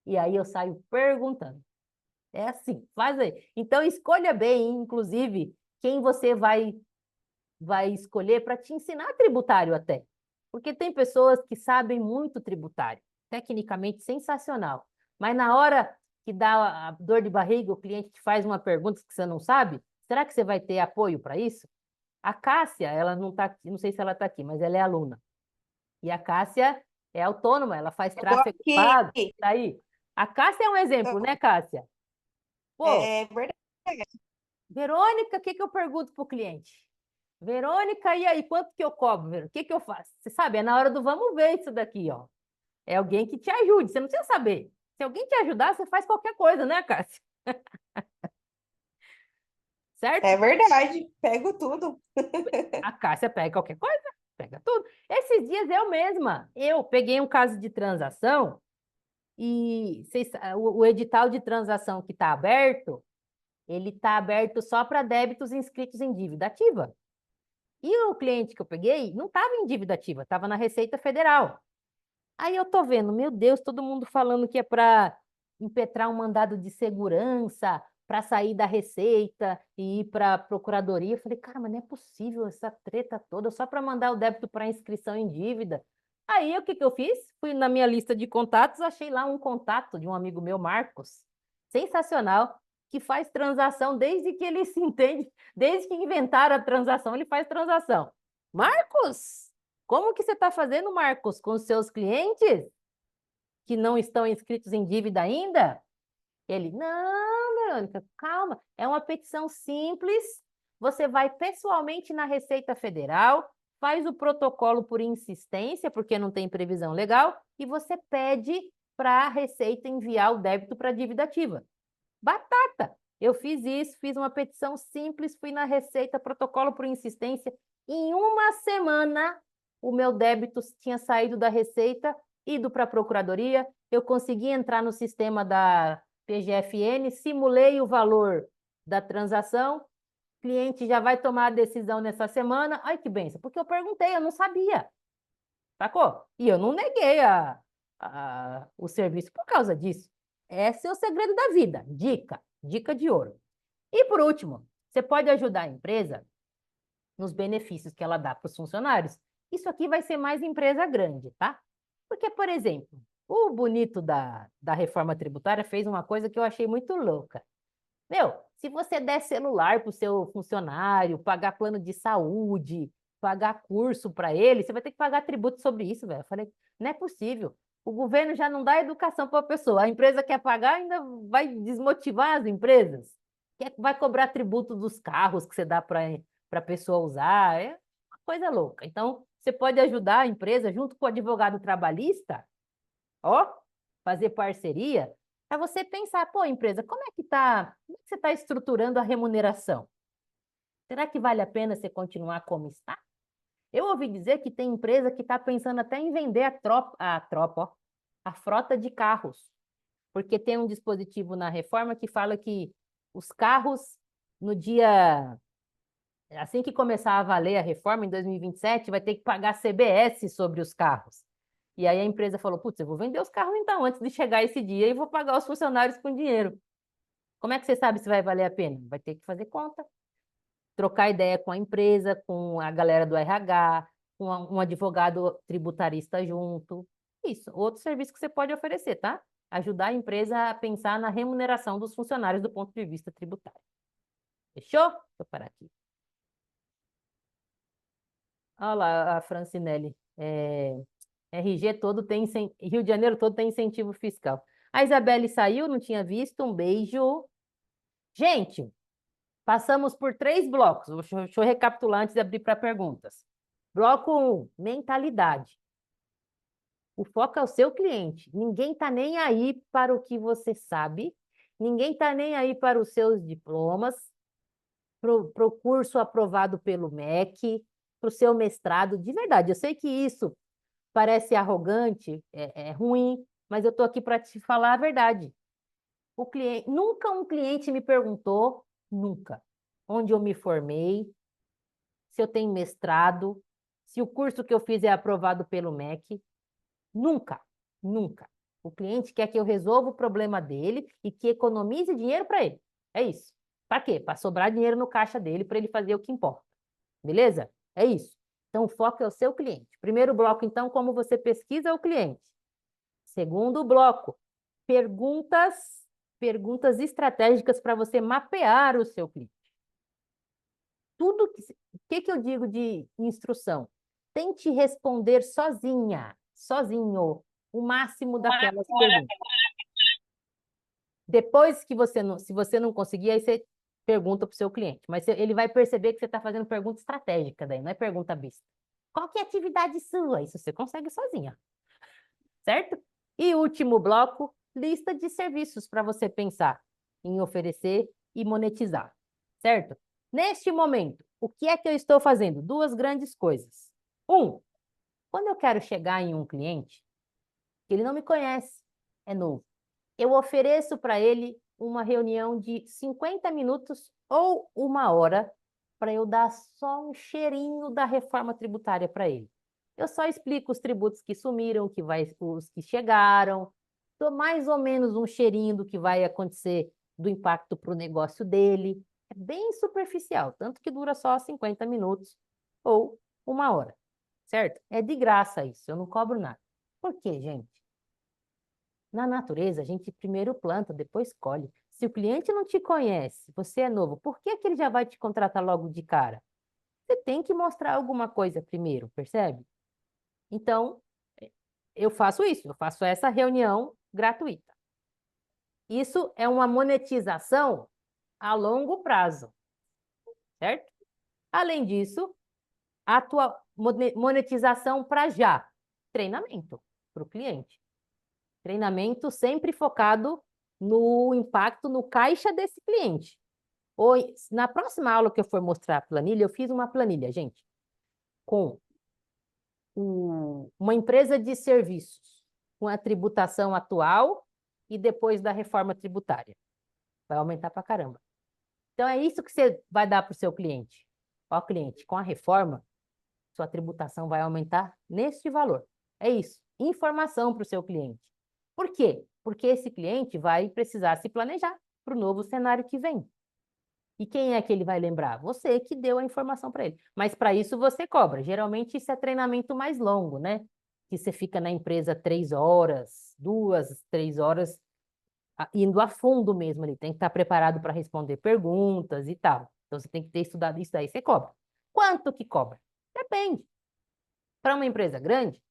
e aí eu saio perguntando. É assim, faz aí. Então escolha bem, inclusive, quem você vai escolher para te ensinar tributário até. Porque tem pessoas que sabem muito tributário, tecnicamente sensacional. Mas na hora que dá a dor de barriga, o cliente te faz uma pergunta que você não sabe, será que você vai ter apoio para isso? A Cássia, ela não está aqui, não sei se ela está aqui, mas ela é aluna. E a Cássia é autônoma, ela faz Eu tô tráfego pago. aqui. Tá aí. A Cássia é um exemplo, né, Cássia? Pô, É verdade. Verônica, o que eu pergunto para o cliente? Verônica, e aí, quanto que eu cobro, Verônica? O que eu faço? Você sabe, é na hora do vamos ver isso daqui, ó. É alguém que te ajude, você não precisa saber. Se alguém te ajudar, você faz qualquer coisa, né, Cássia? Certo? É verdade. Pego tudo. A Cássia pega qualquer coisa, pega tudo. Esses dias eu mesma, eu peguei um caso de transação e o edital de transação que está aberto, ele está aberto só para débitos inscritos em dívida ativa. E o cliente que eu peguei não estava em dívida ativa, estava na Receita Federal. Aí eu tô vendo, meu Deus, todo mundo falando que é para impetrar um mandado de segurança, para sair da Receita e ir para a Procuradoria. Eu falei, cara, mas não é possível essa treta toda, só para mandar o débito para inscrição em dívida. Aí o que eu fiz? Fui na minha lista de contatos, achei lá um contato de um amigo meu, Marcos, sensacional, que faz transação desde que ele se entende, desde que inventaram a transação, ele faz transação. Marcos, como que você está fazendo, Marcos, com os seus clientes que não estão inscritos em dívida ainda? Ele, não, Verônica, calma, é uma petição simples, você vai pessoalmente na Receita Federal, faz o protocolo por insistência, porque não tem previsão legal, e você pede para a Receita enviar o débito para a dívida ativa. Batata! Eu fiz isso, fiz uma petição simples, fui na Receita, protocolo por insistência. Em uma semana, o meu débito tinha saído da Receita, ido para a Procuradoria, eu consegui entrar no sistema da PGFN, simulei o valor da transação, o cliente já vai tomar a decisão nessa semana. Ai, que benção, porque eu perguntei, eu não sabia. Sacou? E eu não neguei o serviço por causa disso. Esse é o segredo da vida. Dica de ouro. E por último, você pode ajudar a empresa nos benefícios que ela dá para os funcionários. Isso aqui vai ser mais empresa grande, tá? Porque, por exemplo, O bonito da reforma tributária fez uma coisa que eu achei muito louca. Meu, se você der celular para o seu funcionário, pagar plano de saúde, pagar curso para ele, você vai ter que pagar tributo sobre isso, velho. Eu falei, não é possível. O governo já não dá educação para a pessoa. A empresa quer pagar, ainda vai desmotivar as empresas. Vai cobrar tributo dos carros que você dá para a pessoa usar. É uma coisa louca. Então, você pode ajudar a empresa, junto com o advogado trabalhista, ó, fazer parceria, para você pensar, pô, empresa, como é que você está estruturando a remuneração? Será que vale a pena você continuar como está? Eu ouvi dizer que tem empresa que está pensando até em vender ó, a frota de carros, porque tem um dispositivo na reforma que fala que os carros, no dia, assim que começar a valer a reforma, em 2027, vai ter que pagar CBS sobre os carros. E aí a empresa falou, putz, eu vou vender os carros então, antes de chegar esse dia, e vou pagar os funcionários com dinheiro. Como é que você sabe se vai valer a pena? Vai ter que fazer conta, trocar ideia com a empresa, com a galera do RH, com um advogado tributarista junto. Isso, outro serviço que você pode oferecer, tá? Ajudar a empresa a pensar na remuneração dos funcionários do ponto de vista tributário. Fechou? Deixa eu parar aqui. Olha lá a Francinelli. RG todo tem Rio de Janeiro todo tem incentivo fiscal. A Isabelle saiu, não tinha visto. Um beijo. Gente, passamos por 3 blocos. Deixa eu recapitular antes de abrir para perguntas. Bloco 1, mentalidade. O foco é o seu cliente. Ninguém está nem aí para o que você sabe. Ninguém está nem aí para os seus diplomas, para o curso aprovado pelo MEC, para o seu mestrado. De verdade, eu sei que isso parece arrogante, é ruim, mas eu estou aqui para te falar a verdade. Nunca um cliente me perguntou, nunca, onde eu me formei, se eu tenho mestrado, se o curso que eu fiz é aprovado pelo MEC. Nunca, nunca. O cliente quer que eu resolva o problema dele e que economize dinheiro para ele. É isso. Para quê? Para sobrar dinheiro no caixa dele, para ele fazer o que importa. Beleza? É isso. Então, o foco é o seu cliente. Primeiro bloco, então, como você pesquisa o cliente. Segundo bloco, perguntas estratégicas para você mapear o seu cliente. O que eu digo de instrução? Tente responder sozinho, o máximo daquelas perguntas. Depois que se você não conseguir, aí você pergunta para o seu cliente. Mas ele vai perceber que você está fazendo pergunta estratégica daí, não é pergunta besta. Qual que é a atividade sua? Isso você consegue sozinha. Certo? E último bloco, lista de serviços para você pensar em oferecer e monetizar. Certo? Neste momento, o que é que eu estou fazendo? 2 grandes coisas. Quando eu quero chegar em um cliente, que ele não me conhece, é novo, eu ofereço para ele uma reunião de 50 minutos ou 1 hora para eu dar só um cheirinho da reforma tributária para ele. Eu só explico os tributos que sumiram, os que chegaram, dou mais ou menos um cheirinho do que vai acontecer do impacto para o negócio dele. É bem superficial, tanto que dura só 50 minutos ou 1 hora, certo? É de graça isso, eu não cobro nada. Por quê, gente? Na natureza, a gente primeiro planta, depois colhe. Se o cliente não te conhece, você é novo, por que que ele já vai te contratar logo de cara? Você tem que mostrar alguma coisa primeiro, percebe? Então, eu faço isso, eu faço essa reunião gratuita. Isso é uma monetização a longo prazo, certo? Além disso, a tua monetização para já, treinamento para o cliente. Treinamento sempre focado no impacto no caixa desse cliente. Na próxima aula que eu for mostrar a planilha, eu fiz uma planilha, gente, com uma empresa de serviços, com a tributação atual e depois da reforma tributária. Vai aumentar para caramba. Então, é isso que você vai dar para o seu cliente. Ó, cliente, com a reforma, sua tributação vai aumentar neste valor. É isso. Informação para o seu cliente. Por quê? Porque esse cliente vai precisar se planejar para o novo cenário que vem. E quem é que ele vai lembrar? Você que deu a informação para ele. Mas para isso você cobra. Geralmente isso é treinamento mais longo, né? que você fica na empresa 3 horas, 2, 3 horas, indo a fundo mesmo ali. Tem que estar preparado para responder perguntas e tal. Então, você tem que ter estudado isso daí, você cobra. Quanto que cobra? Depende. Para uma empresa grande,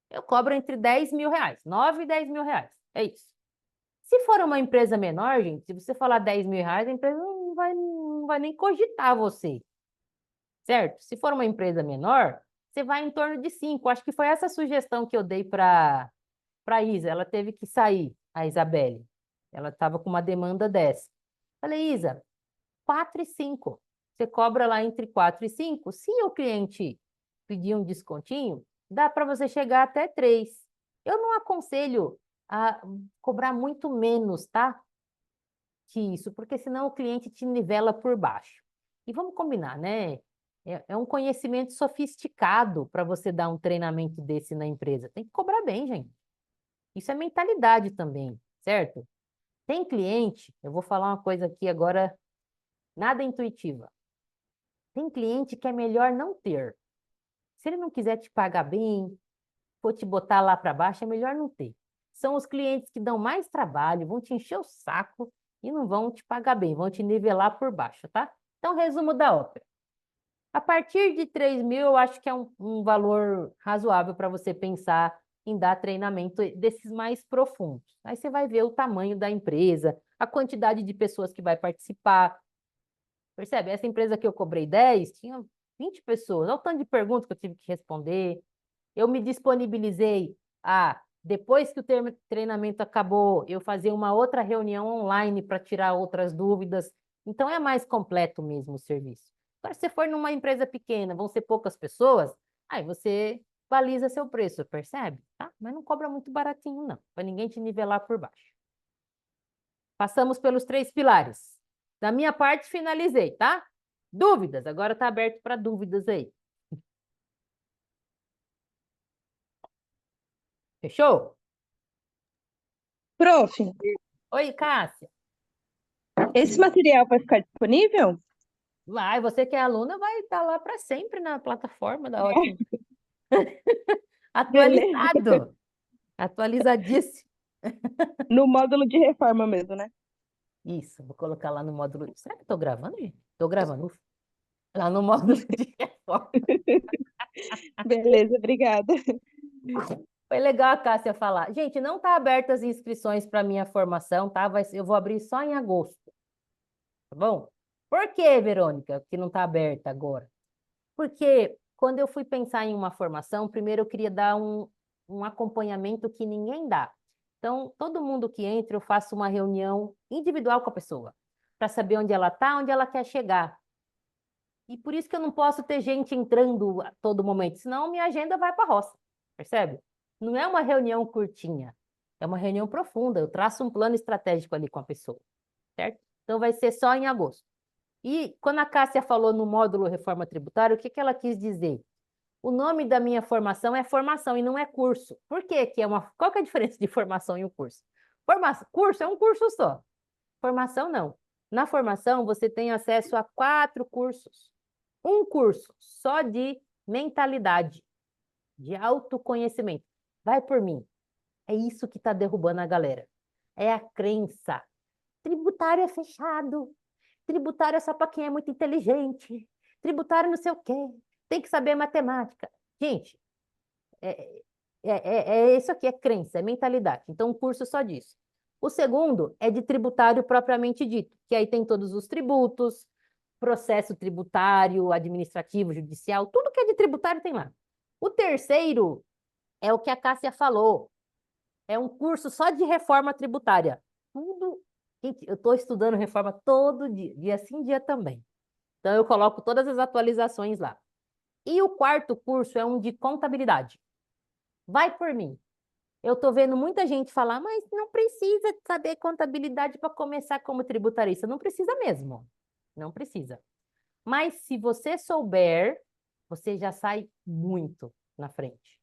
eu cobro entre 10 mil reais, 9 e 10 mil reais. É isso. Se for uma empresa menor, gente, se você falar 10 mil reais, a empresa não vai nem cogitar você. Certo? Se for uma empresa menor, você vai em torno de 5. Acho que foi essa sugestão que eu dei para a Isa. Ela teve que sair, a Isabelle. Ela estava com uma demanda dessa. Falei, Isa, 4 e 5. Você cobra lá entre 4 e 5. Se o cliente pedir um descontinho, dá para você chegar até 3. Eu não aconselho a cobrar muito menos, tá? Que isso, porque senão o cliente te nivela por baixo. E vamos combinar, né? É um conhecimento sofisticado para você dar um treinamento desse na empresa. Tem que cobrar bem, gente. Isso é mentalidade também, certo? Tem cliente, eu vou falar uma coisa aqui agora, nada intuitiva. Tem cliente que é melhor não ter. Se ele não quiser te pagar bem, for te botar lá para baixo, é melhor não ter. São os clientes que dão mais trabalho, vão te encher o saco e não vão te pagar bem, vão te nivelar por baixo, tá? Então, resumo da ópera. A partir de 3 mil, eu acho que é um valor razoável para você pensar em dar treinamento desses mais profundos. Aí você vai ver o tamanho da empresa, a quantidade de pessoas que vai participar. Percebe? Essa empresa que eu cobrei 10, tinha 20 pessoas. Olha o tanto de perguntas que eu tive que responder. Eu me disponibilizei a, depois que o treinamento acabou, eu fazer uma outra reunião online para tirar outras dúvidas. Então, é mais completo mesmo o serviço. Agora, se você for numa empresa pequena, vão ser poucas pessoas, aí você baliza seu preço, percebe? Tá? Mas não cobra muito baratinho, não, para ninguém te nivelar por baixo. Passamos pelos 3 pilares. Da minha parte, finalizei, tá? Dúvidas? Agora está aberto para dúvidas aí. Fechou? Prof, Oi, Cássia. esse material vai ficar disponível? Vai, você que é aluna vai estar lá para sempre na plataforma da Ótimo. Beleza. Atualizado. Atualizadíssimo. No módulo de reforma mesmo, né? Isso, vou colocar lá no módulo. Será que estou gravando, gente? Estou gravando. Ufa. Lá no módulo de reforma. Beleza, obrigada. Foi legal a Cássia falar. Gente, não está abertas as inscrições para minha formação, tá? Eu vou abrir só em agosto. Tá bom? Por que, Verônica, que não está aberta agora? Porque quando eu fui pensar em uma formação, primeiro eu queria dar um acompanhamento que ninguém dá. Então, todo mundo que entra, eu faço uma reunião individual com a pessoa, para saber onde ela está, onde ela quer chegar. E por isso que eu não posso ter gente entrando a todo momento, senão minha agenda vai para a roça, percebe? Não é uma reunião curtinha, é uma reunião profunda. Eu traço um plano estratégico ali com a pessoa, certo? Então, vai ser só em agosto. E quando a Cássia falou no módulo Reforma Tributária, o que ela quis dizer? O nome da minha formação é formação e não é curso. Por quê? Qual que é a diferença de formação e um curso? Curso é um curso só. Formação não. Na formação, você tem acesso a 4 cursos. Um curso só de mentalidade, de autoconhecimento. Vai por mim. É isso que está derrubando a galera. É a crença. Tributário é fechado. Tributário é só para quem é muito inteligente. Tributário não sei o quê. Tem que saber matemática. Gente, isso aqui é crença, é mentalidade. Então, um curso só disso. O segundo é de tributário propriamente dito, que aí tem todos os tributos, processo tributário, administrativo, judicial, tudo que é de tributário tem lá. O terceiro é o que a Cássia falou. É um curso só de reforma tributária. Tudo. Gente, eu estou estudando reforma todo dia sim, dia também. Então, eu coloco todas as atualizações lá. E o quarto curso é um de contabilidade. Vai por mim. Eu estou vendo muita gente falar, mas não precisa saber contabilidade para começar como tributarista. Não precisa mesmo. Não precisa. Mas se você souber, você já sai muito na frente.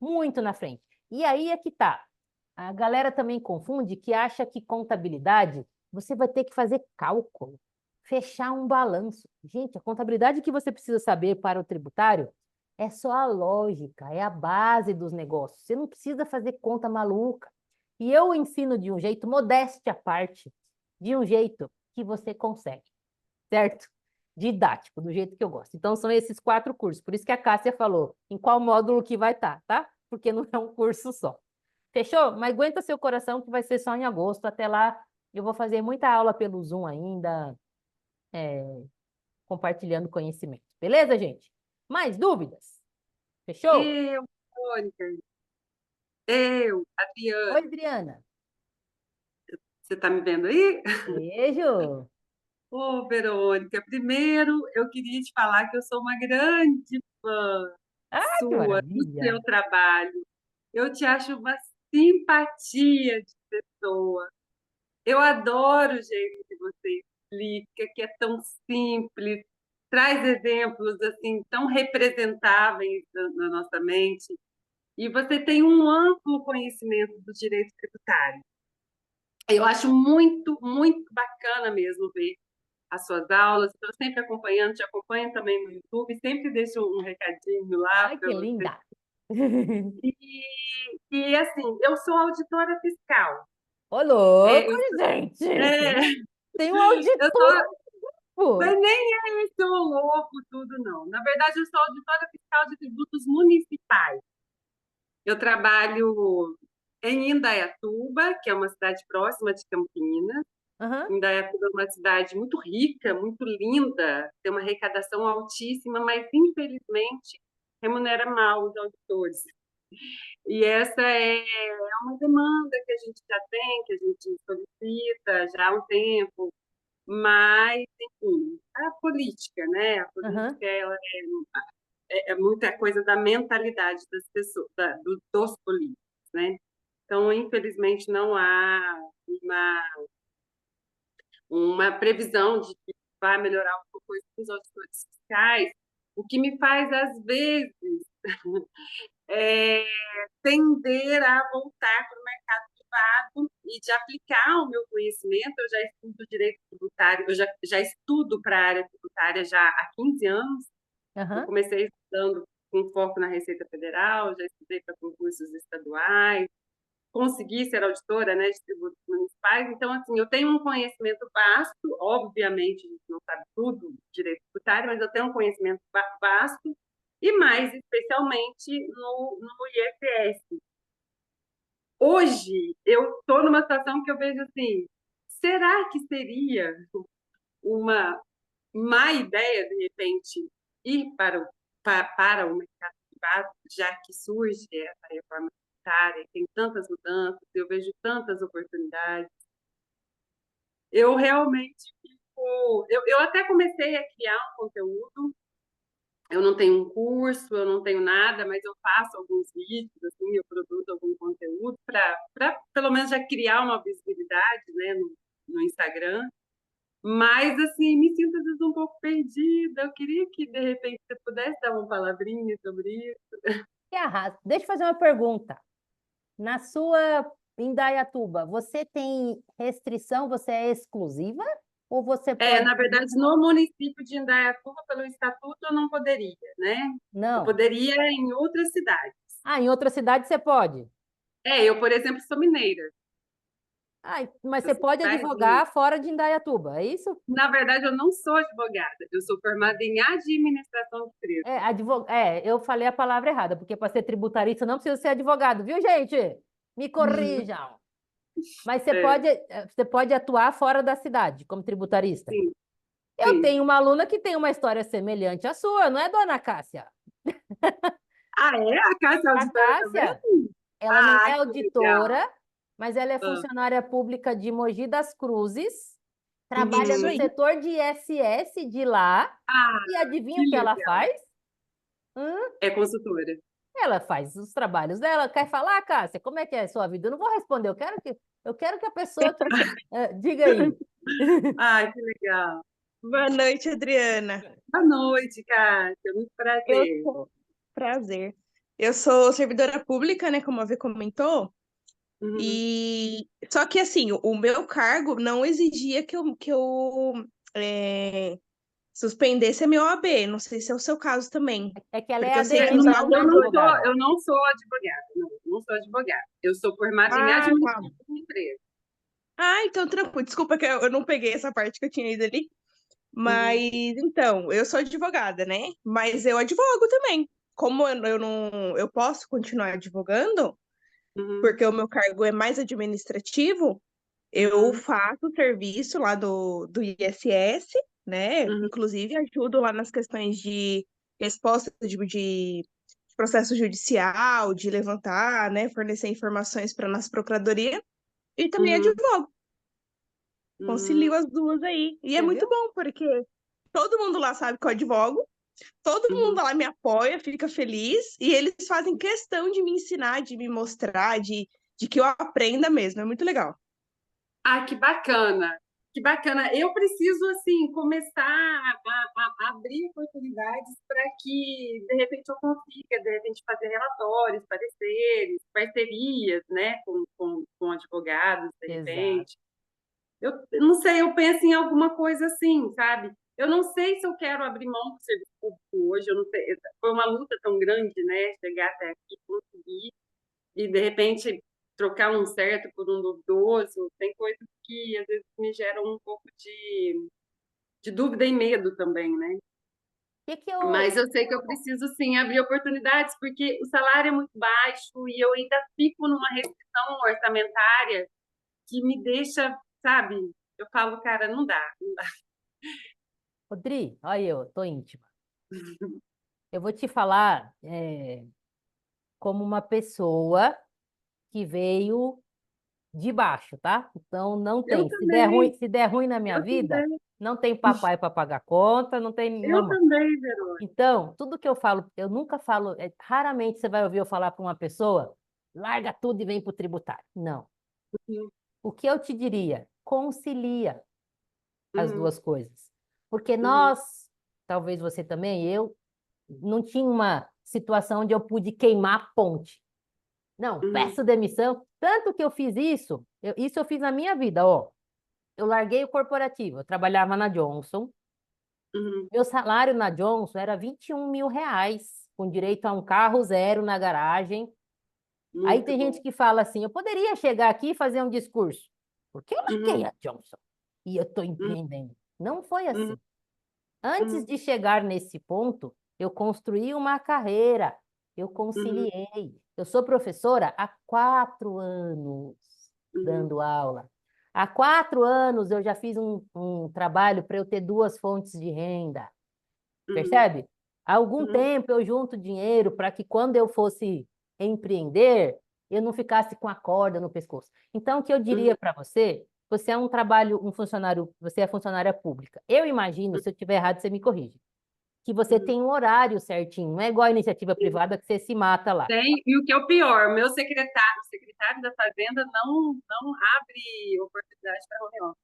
Muito na frente. E aí é que tá. A galera também confunde que acha que contabilidade você vai ter que fazer cálculo, fechar um balanço. Gente, a contabilidade que você precisa saber para o tributário É só a lógica, é a base dos negócios. Você não precisa fazer conta maluca. E eu ensino de um jeito, modéstia à parte, de um jeito que você consegue, certo? Didático, do jeito que eu gosto. Então, são esses 4 cursos. Por isso que a Cássia falou em qual módulo que vai estar, tá? Porque não é um curso só. Fechou? Mas aguenta seu coração que vai ser só em agosto. Até lá, eu vou fazer muita aula pelo Zoom ainda, compartilhando conhecimento. Beleza, gente? Mais dúvidas? Fechou? Eu, Mônica, Adriana, Oi, Adriana. você está me vendo aí? Beijo. Ô, Verônica, primeiro eu queria te falar que eu sou uma grande fã Ah, que sua, do maravilha. seu trabalho. Eu te acho uma simpatia de pessoa. Eu adoro o jeito que você explica, que é tão simples, traz exemplos assim tão representáveis na nossa mente. E você tem um amplo conhecimento do direito tributário. Eu acho muito, muito bacana mesmo ver as suas aulas. Estou sempre acompanhando, te acompanho também no YouTube, sempre deixo um recadinho lá Ai, para que você. linda. E assim, eu sou auditora fiscal. Ô, É, louco, eu, gente. é, Tem um eu sou, auditor. mas nem é esse o louco tudo, não. Na verdade, eu sou auditora fiscal de tributos municipais. Eu trabalho em Indaiatuba, que é uma cidade próxima de Campinas. Aham. Indaiatuba é uma cidade muito rica, muito linda, tem uma arrecadação altíssima, mas infelizmente remunera mal os auditores. E essa é uma demanda que a gente já tem, que a gente solicita já há um tempo, mas, enfim, a política, né? A Aham. política ela é muita coisa da mentalidade das pessoas, dos políticos, né? Então, infelizmente, não há uma previsão de que vai melhorar alguma coisa com os auditores fiscais, o que me faz, às vezes, é, tender a voltar para o mercado privado e de aplicar o meu conhecimento. Eu já estudo direito tributário, eu já estudo para a área tributária já há 15 anos. Eu Aham. comecei estudando com foco na Receita Federal, já estudei para concursos estaduais, consegui ser auditora, né, de tributos municipais. Então, assim, eu tenho um conhecimento vasto, obviamente, a gente não sabe tudo de direito tributário, mas eu tenho um conhecimento vasto, e mais especialmente no IFS. Hoje, eu estou numa situação que eu vejo assim, será que seria uma má ideia, de repente, ir para o mercado privado, já que surge essa reforma tributária, tem tantas mudanças, eu vejo tantas oportunidades. Eu realmente fico. Eu até comecei a criar um conteúdo. Eu não tenho um curso, eu não tenho nada, mas eu faço alguns vídeos, assim, eu produzo algum conteúdo para pelo menos já criar uma visibilidade, né, no Instagram. Mas, assim, me sinto às vezes um pouco perdida. Eu queria que, de repente, você pudesse dar uma palavrinha sobre isso. Que arraso. Deixa eu fazer uma pergunta. Na sua Indaiatuba, você tem restrição? Você é exclusiva? Ou você pode. Na verdade, no município de Indaiatuba, pelo estatuto, eu não poderia, né? Eu Não. poderia em outras cidades. Ah, em outra cidade você pode. Eu, por exemplo, sou mineira. Ah, mas Eu você sou pode de Minas. advogar fora de Indaiatuba, é isso? Na verdade, eu não sou advogada. Eu sou formada em administração de empresas. Eu falei a palavra errada, porque para ser tributarista não precisa ser advogado, viu, gente? Me corrijam. Mas É, você pode atuar fora da cidade como tributarista. sim, Eu sim. tenho uma aluna que tem uma história semelhante à sua, não é, dona Cássia? Ah, é? A Cássia é A auditora também? Cássia, ela não é Ah, que legal. auditora, mas ela é Ah, funcionária pública de Mogi das Cruzes, trabalha Isso no uhum. aí. setor de ISS de lá, Ah, e adivinha que o que ela legal. faz? Hum? É consultora. Ela faz os trabalhos dela. Quer falar, Cássia? Como é que é a sua vida? Eu não vou responder, eu quero que a pessoa diga aí. Ai, que legal. Boa noite, Adriana. Boa noite, Cássia. Muito Eu prazer. sou. Prazer. Eu sou servidora pública, né, como a Vê comentou, Uhum. e só que assim, o meu cargo não exigia que eu suspendesse a minha OAB. Não sei se é o seu caso também. É que ela é Porque eu sei que ADM, os não é advogada. Eu não sou advogada, não sou advogada. Eu sou formada em Ah, tá. administração de empresa. Ah, então tranquilo. Desculpa que eu não peguei essa parte que eu tinha ido ali. Mas, Uhum, então, eu sou advogada, né? Mas eu advogo também. Como eu não, eu posso continuar advogando, uhum, porque o meu cargo é mais administrativo, eu uhum, faço o serviço lá do ISS, né? uhum, Inclusive, ajudo lá nas questões de resposta de processo judicial, de levantar, né? Fornecer informações para nossa procuradoria. E também uhum, advogo. uhum. Concilio as duas aí. E é Você muito viu? bom, porque todo mundo lá sabe que eu advogo, todo Uhum. mundo lá me apoia, fica feliz, e eles fazem questão de me ensinar, de me mostrar, de que eu aprenda mesmo. É muito legal. Ah, que bacana! Que bacana! Eu preciso, assim, começar a abrir oportunidades para que, de repente, eu consiga, de repente, fazer relatórios, pareceres, parcerias, né, com advogados, de Exato. repente. Eu não sei, eu penso em alguma coisa assim, sabe? Eu não sei se eu quero abrir mão do serviço público hoje, eu não sei. Foi uma luta tão grande, né, chegar até aqui, conseguir e de repente trocar um certo por um duvidoso, tem coisas que às vezes me geram um pouco de dúvida e medo também, né? O que que eu... Mas eu sei que eu preciso sim abrir oportunidades, porque o salário é muito baixo e eu ainda fico numa restrição orçamentária que me deixa, sabe? Eu falo, cara, não dá, não dá. Rodri, olha eu, tô íntima. Eu vou te falar como uma pessoa que veio de baixo, tá? Então não Eu tem. também, Se der ruim na minha eu vida, também, não tem papai para pagar conta, não tem eu mamãe. também, Verônica. Então, tudo que eu falo, eu nunca falo, raramente você vai ouvir eu falar para uma pessoa, larga tudo e vem para o tributário. Não. O que eu te diria? Concilia as Uhum, duas coisas. Porque uhum, nós, talvez você também, eu, não tinha uma situação onde eu pude queimar a ponte. Não, uhum, peço demissão. Tanto que eu fiz isso, isso eu fiz na minha vida, ó. Eu larguei o corporativo, eu trabalhava na Johnson. uhum, Meu salário na Johnson era R$ 21.000, com direito a um carro zero na garagem. Aí muito tem gente bom. que fala assim: eu poderia chegar aqui e fazer um discurso, porque eu larguei Uhum, a Johnson e eu estou uhum, empreendendo. Não foi uhum, assim. Antes uhum, de chegar nesse ponto, eu construí uma carreira, eu uhum, conciliei. Eu sou professora há 4 anos uhum, dando aula. Há 4 anos eu já fiz um trabalho para eu ter duas fontes de renda, uhum, percebe? Há algum uhum, tempo eu junto dinheiro para que quando eu fosse empreender, eu não ficasse com a corda no pescoço. Então, o que eu diria uhum, para você, você é um trabalho, um funcionário, você é funcionária pública. Eu imagino, se eu estiver errado, você me corrige, que você uhum. tem um horário certinho, não é igual a iniciativa Sim. privada que você se mata lá. Tem, e o que é o pior, meu secretário, o secretário da Fazenda não abre oportunidade para reunião.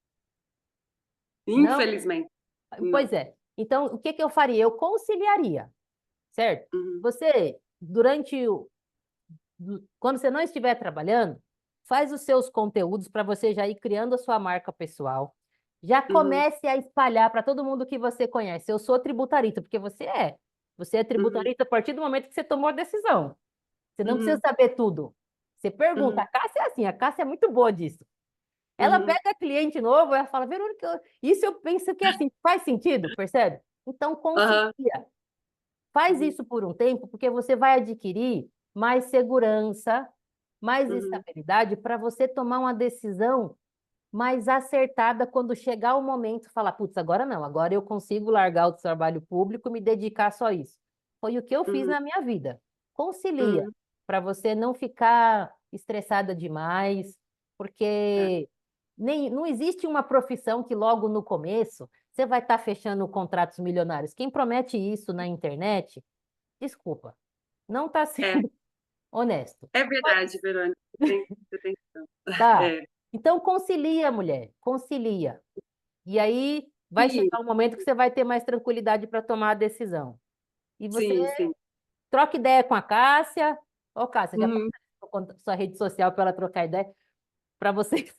Não? Infelizmente, não. Pois é. Então, o que que eu faria? Eu conciliaria, certo? Uhum, Você, quando você não estiver trabalhando, faz os seus conteúdos para você já ir criando a sua marca pessoal. Já uhum, comece a espalhar para todo mundo que você conhece. Eu sou tributarista, porque você é. Você é uhum, tributarista a partir do momento que você tomou a decisão. Você não precisa uhum, saber tudo. Você pergunta. uhum, A Cássia é assim, a Cássia é muito boa disso. Ela uhum, pega cliente novo, ela fala, Verônica, isso eu penso que é assim, faz sentido, percebe? Então, aham, concilia. Faz uhum, isso por um tempo, porque você vai adquirir mais segurança, mais uhum, estabilidade para você tomar uma decisão mais acertada quando chegar o momento, falar, putz, agora não, agora eu consigo largar o trabalho público e me dedicar só a isso. Foi o que eu fiz uhum, na minha vida. Concilia, uhum, para você não ficar estressada demais, é, porque não existe uma profissão que logo no começo você vai estar fechando contratos milionários. Quem promete isso na internet, desculpa, não está é, sendo honesto. é verdade, Mas, Verônica, você tem razão. tá. É, Então concilia, mulher, concilia. E aí vai sim, chegar um momento que você vai ter mais tranquilidade para tomar a decisão. E você sim, sim. troca ideia com a Cássia. Ô, Cássia, já passa Uhum, sua rede social para ela trocar ideia, para vocês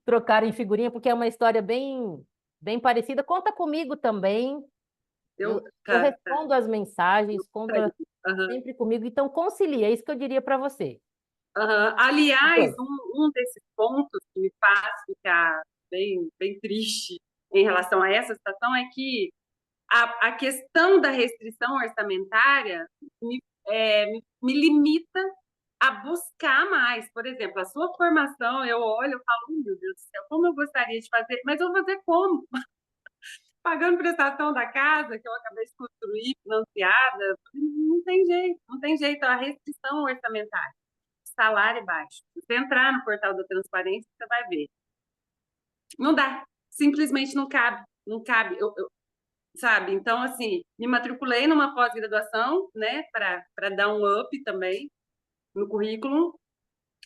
trocarem figurinha, porque é uma história bem, bem parecida. Conta comigo também. Eu Tá, tá. respondo as mensagens, conta Aham, sempre comigo, então concilia, é isso que eu diria para você. aham. Aliás, Dois. um desses pontos que me faz ficar bem triste em relação a essa situação é que a questão da restrição orçamentária me limita a buscar mais. Por exemplo, a sua formação, eu olho e falo, meu Deus do céu, como eu gostaria de fazer, mas eu vou fazer como? Pagando prestação da casa que eu acabei de construir, financiada, não tem jeito, não tem jeito. A restrição orçamentária, o salário é baixo. Se você entrar no portal da transparência, você vai ver. Não dá, simplesmente não cabe, não cabe. Sabe? Então, assim, me matriculei numa pós-graduação, né, para dar um up também no currículo,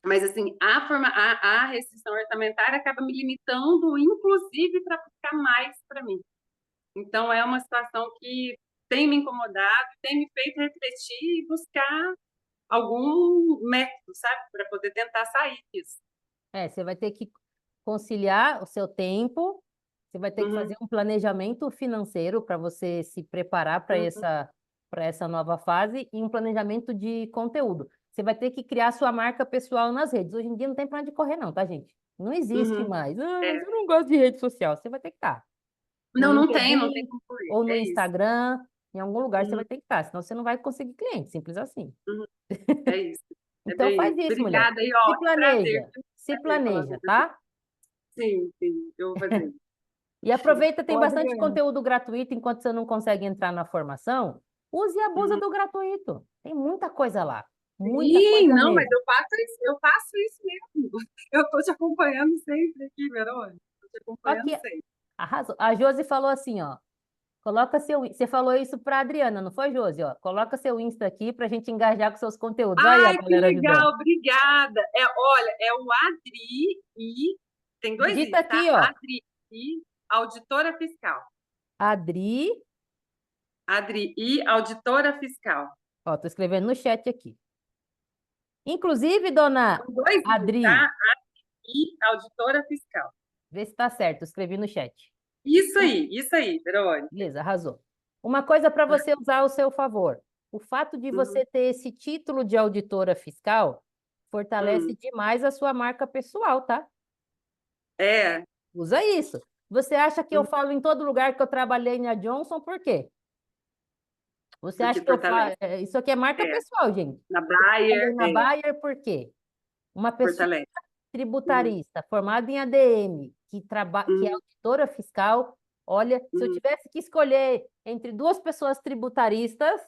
mas, assim, a restrição orçamentária acaba me limitando, inclusive, para buscar mais para mim. Então, é uma situação que tem me incomodado, tem me feito refletir e buscar algum método, sabe, para poder tentar sair disso. Você vai ter que conciliar o seu tempo, você vai ter que Uhum, fazer um planejamento financeiro para você se preparar uhum, para essa nova fase e um planejamento de conteúdo. Você vai ter que criar sua marca pessoal nas redes. Hoje em dia não tem para onde correr, não, tá, gente? Não existe uhum, mais. Ah, mas é. eu não gosto de rede social. Você vai ter que estar no Não, não tem LinkedIn como correr, ou no é isso. Instagram, em algum lugar você Uhum, vai ter que estar, senão você não vai conseguir cliente, simples assim. uhum, é isso. É Então bem faz isso. isso, mulher. Obrigada aí, ó, Se que prazer, planeja, viu? se Prazer falar com planeja, você. tá? Sim, eu vou fazer. E aproveita, tem Ô, bastante Adriana. conteúdo gratuito enquanto você não consegue entrar na formação. Use e abusa Uhum. do gratuito. Tem muita coisa lá. Muita Sim, coisa não, mas mesmo. eu faço isso mesmo. Eu estou te acompanhando sempre aqui, Verônica. Estou te acompanhando Aqui, sempre. arrasou. A Josi falou assim, ó. Coloca seu. Você falou isso para Adriana, não foi, Josi? Ó, coloca seu Insta aqui para a gente engajar com seus conteúdos. Aí a Ai, que galera ajudando. legal, obrigada. Olha, é o Adri e tem dois Digita I's, tá? aqui, ó. Adri e auditora fiscal. Adri. Adri e auditora fiscal. Ó, tô escrevendo no chat aqui. Inclusive, dona São dois I's, Adri, tá? E auditora fiscal. vê se tá certo. Escrevi no chat. Isso aí, Verônica. Beleza, arrasou. Uma coisa para você usar ao seu favor. O fato de Uhum, você ter esse título de auditora fiscal fortalece uhum. demais a sua marca pessoal, tá? É, Usa isso. Você acha que eu uhum, falo em todo lugar que eu trabalhei na Johnson, por quê? Você acha porque que eu falo. fortalece. Isso aqui é marca É, pessoal, gente. na Falei Bayer, na Bayer, por quê? Uma pessoa fortalece. Uhum, tributarista formada em ADM, que é uhum, auditora fiscal, olha, se eu uhum, tivesse que escolher entre duas pessoas tributaristas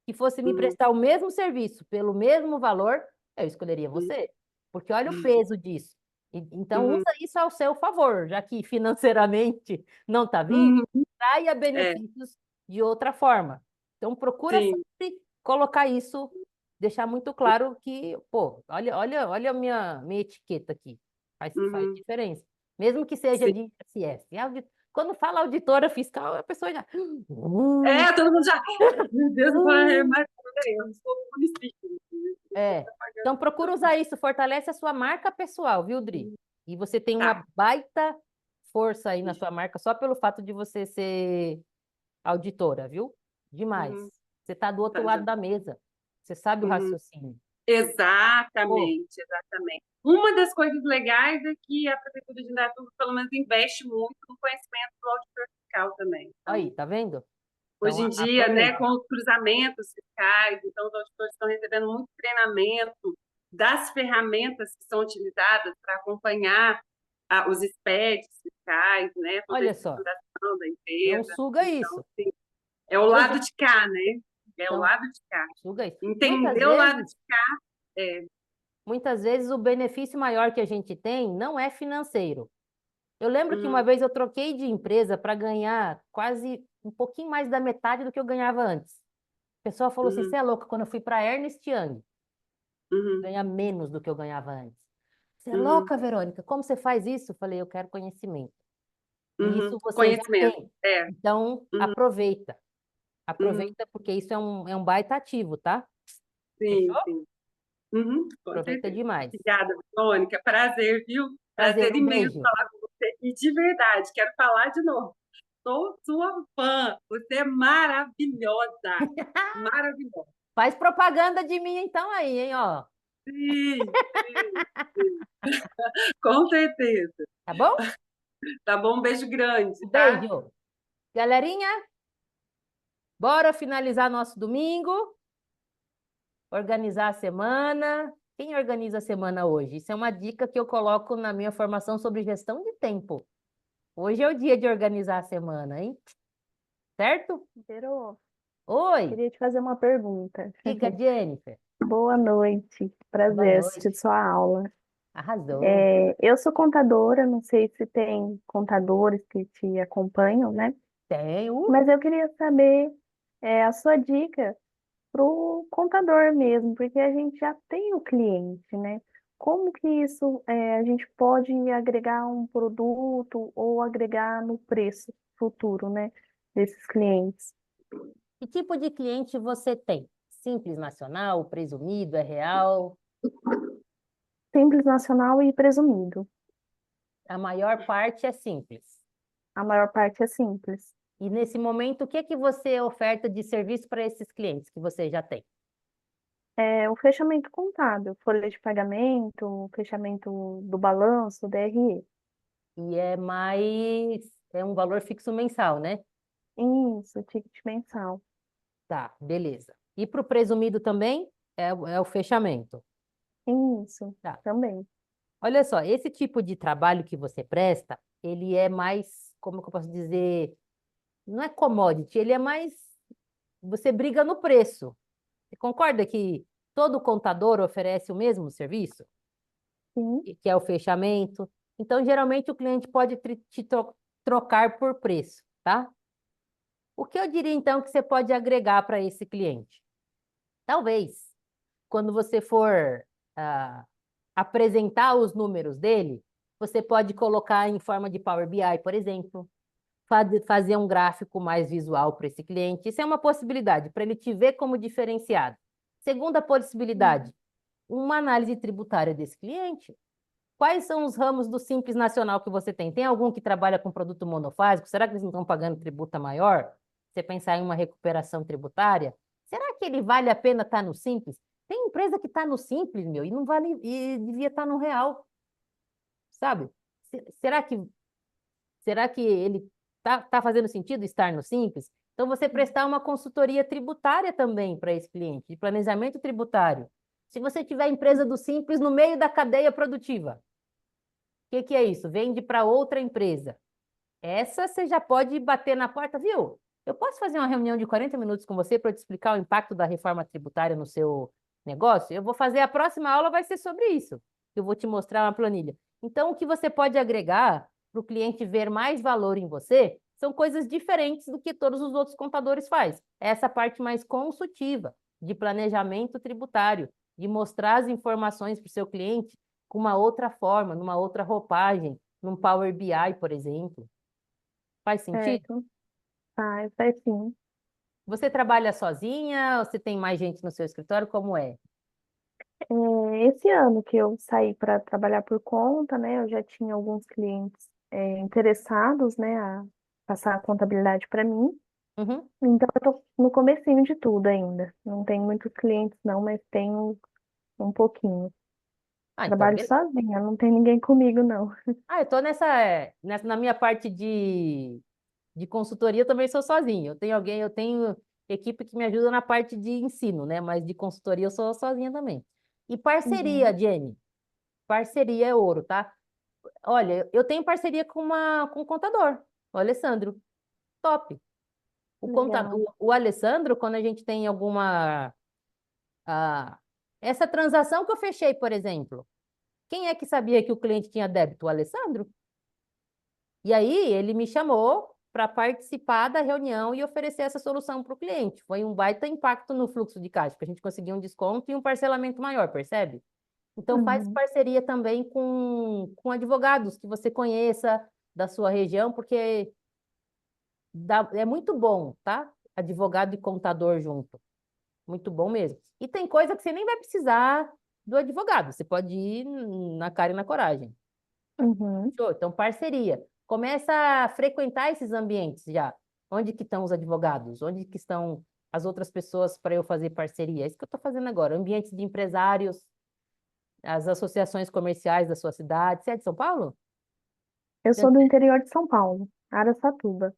que fossem me uhum, prestar o mesmo serviço pelo mesmo valor, eu escolheria uhum, você, porque olha o peso disso. Então, uhum, usa isso ao seu favor, já que financeiramente não está vindo, uhum. traia É, benefícios de outra forma. Então, procura sim. sempre colocar isso, deixar muito claro que, pô, olha a minha etiqueta aqui. Faz Uhum, diferença. Mesmo que seja sim. de ISS. Quando fala auditora fiscal, a pessoa já. Todo mundo já. Meu Deus, eu falei, hum. mas peraí, eu sou do município. É. Então, procura usar isso, fortalece a sua marca pessoal, viu, Dri? E você tem Tá. uma baita força aí na sua marca só pelo fato de você ser auditora, viu? Demais. Uhum, Você está do outro tá, já. lado da mesa. Você sabe o Uhum. raciocínio. Pô, Exatamente, exatamente. Uma das coisas legais é que a Prefeitura de Indaiatuba, pelo menos, investe muito no conhecimento do auditor fiscal também. aí, Então, tá vendo? Então, hoje em dia, né, aproveita. com os cruzamentos fiscais, então os auditores estão recebendo muito treinamento das ferramentas que são utilizadas para acompanhar os SPEDs fiscais, né, toda a Olha só, estruturação da não empresa. suga Então, isso. sim, é o Hoje, lado de cá, né? É o então, lado de cá. suga isso. Entender o lado de cá. É. Muitas vezes o benefício maior que a gente tem não é financeiro. Eu lembro que uma Uhum, vez eu troquei de empresa para ganhar quase um pouquinho mais da metade do que eu ganhava antes. O pessoal falou assim: você uhum, é louca, quando eu fui para Ernst Young, uhum, ganhar menos do que eu ganhava antes. Você é uhum, louca, Verônica, como você faz isso? Eu falei: eu quero conhecimento. E uhum. isso você já Conhecimento. tem. É. Então, Uhum, aproveita. uhum. Aproveita porque isso é um baita ativo, tá? Sim, Fechou? sim. Uhum, com Aproveita certeza. demais. Obrigada, Mônica. Prazer, viu? Prazer, Prazer um imenso beijo. falar com você. E de verdade, quero falar de novo. sou sua fã. Você é maravilhosa. Maravilhosa. Faz propaganda de mim então aí, hein, ó. Sim, sim, com certeza. Tá bom? Tá bom? Um beijo grande, Um tá? beijo. Galerinha, bora finalizar nosso domingo, organizar a semana. Quem organiza a semana hoje? Isso é uma dica que eu coloco na minha formação sobre gestão de tempo. Hoje é o dia de organizar a semana, hein? Certo? Verô, Oi, queria te fazer uma pergunta. diga, Jennifer. Boa noite, Boa prazer noite. assistir sua aula. Arrasou. Eu sou contadora, não sei se tem contadores que te acompanham, né? Tenho. Mas eu queria saber a sua dica para o contador mesmo, porque a gente já tem o cliente, né? Como que isso a gente pode agregar um produto ou agregar no preço futuro, né? Desses clientes? Que tipo de cliente você tem? Simples nacional, presumido, é real? Simples nacional e presumido. A maior parte é simples. A maior parte é simples. E nesse momento, o que é que você oferta de serviço para esses clientes que você já tem? O fechamento contábil, folha de pagamento, o fechamento do balanço, DRE. E é um valor fixo mensal, né? Isso, ticket mensal. Tá, beleza. E para o presumido também é o fechamento. Isso, Tá. também. Olha só, esse tipo de trabalho que você presta, ele é mais, como que eu posso dizer, não é commodity, ele é mais, você briga no preço. Você concorda que todo contador oferece o mesmo serviço? Sim, Que é o fechamento. Então, geralmente, o cliente pode trocar por preço, tá? O que eu diria, então, que você pode agregar para esse cliente? Talvez, quando você for ah, apresentar os números dele, você pode colocar em forma de Power BI, por exemplo, fazer um gráfico mais visual para esse cliente. Isso é uma possibilidade, para ele te ver como diferenciado. Segunda possibilidade, uma análise tributária desse cliente. Quais são os ramos do Simples Nacional que você tem? Tem algum que trabalha com produto monofásico? Será que eles não estão pagando tributa maior? Você pensar em uma recuperação tributária? Será que ele vale a pena estar no Simples? Tem empresa que está no Simples, meu, e não vale, e devia estar no Real, sabe? Será que ele tá fazendo sentido estar no Simples? Então, você prestar uma consultoria tributária também para esse cliente, de planejamento tributário. Se você tiver empresa do Simples no meio da cadeia produtiva, o que é isso? Vende para outra empresa. Essa você já pode bater na porta, viu? Eu posso fazer uma reunião de 40 minutos com você para te explicar o impacto da reforma tributária no seu negócio? Eu vou fazer a próxima aula, vai ser sobre isso. Eu vou te mostrar uma planilha. Então, o que você pode agregar para o cliente ver mais valor em você são coisas diferentes do que todos os outros contadores fazem. Essa parte mais consultiva, de planejamento tributário, de mostrar as informações para o seu cliente com uma outra forma, numa outra roupagem, num Power BI, por exemplo. Faz sentido? certo. Faz sim. Você trabalha sozinha? Você tem mais gente no seu escritório? Como é? Esse ano que eu saí para trabalhar por conta, né? Eu já tinha alguns clientes interessados, né, a passar a contabilidade para mim. Uhum. Então, eu tô no comecinho de tudo ainda. Não tenho muitos clientes, não, mas tenho um pouquinho. Ah, então, Trabalho sozinha, não tem ninguém comigo, não. Ah, eu tô na minha parte de consultoria, eu também sou sozinho. Eu tenho equipe que me ajuda na parte de ensino, né? Mas de consultoria eu sou sozinha também. E Uhum, parceria, Jenny. Parceria é ouro, tá? Olha, eu tenho parceria com o contador, o Alessandro. Top. legal. O Alessandro, quando a gente tem alguma. ah, essa transação que eu fechei, por exemplo, quem é que sabia que o cliente tinha débito? O Alessandro. E aí ele me chamou para participar da reunião e oferecer essa solução para o cliente. Foi um baita impacto no fluxo de caixa, porque a gente conseguiu um desconto e um parcelamento maior, percebe? Então faz Uhum, parceria também com advogados que você conheça da sua região, porque é muito bom, tá? Advogado e contador junto. Muito bom mesmo. E tem coisa que você nem vai precisar do advogado, você pode ir na cara e na coragem. uhum, Show. Então, parceria. Começa a frequentar esses ambientes já. Onde que estão os advogados? Onde que estão as outras pessoas para eu fazer parceria? É isso que eu estou fazendo agora. Ambientes de empresários, as associações comerciais da sua cidade. Você é de São Paulo? Eu sou do interior de São Paulo, Araçatuba.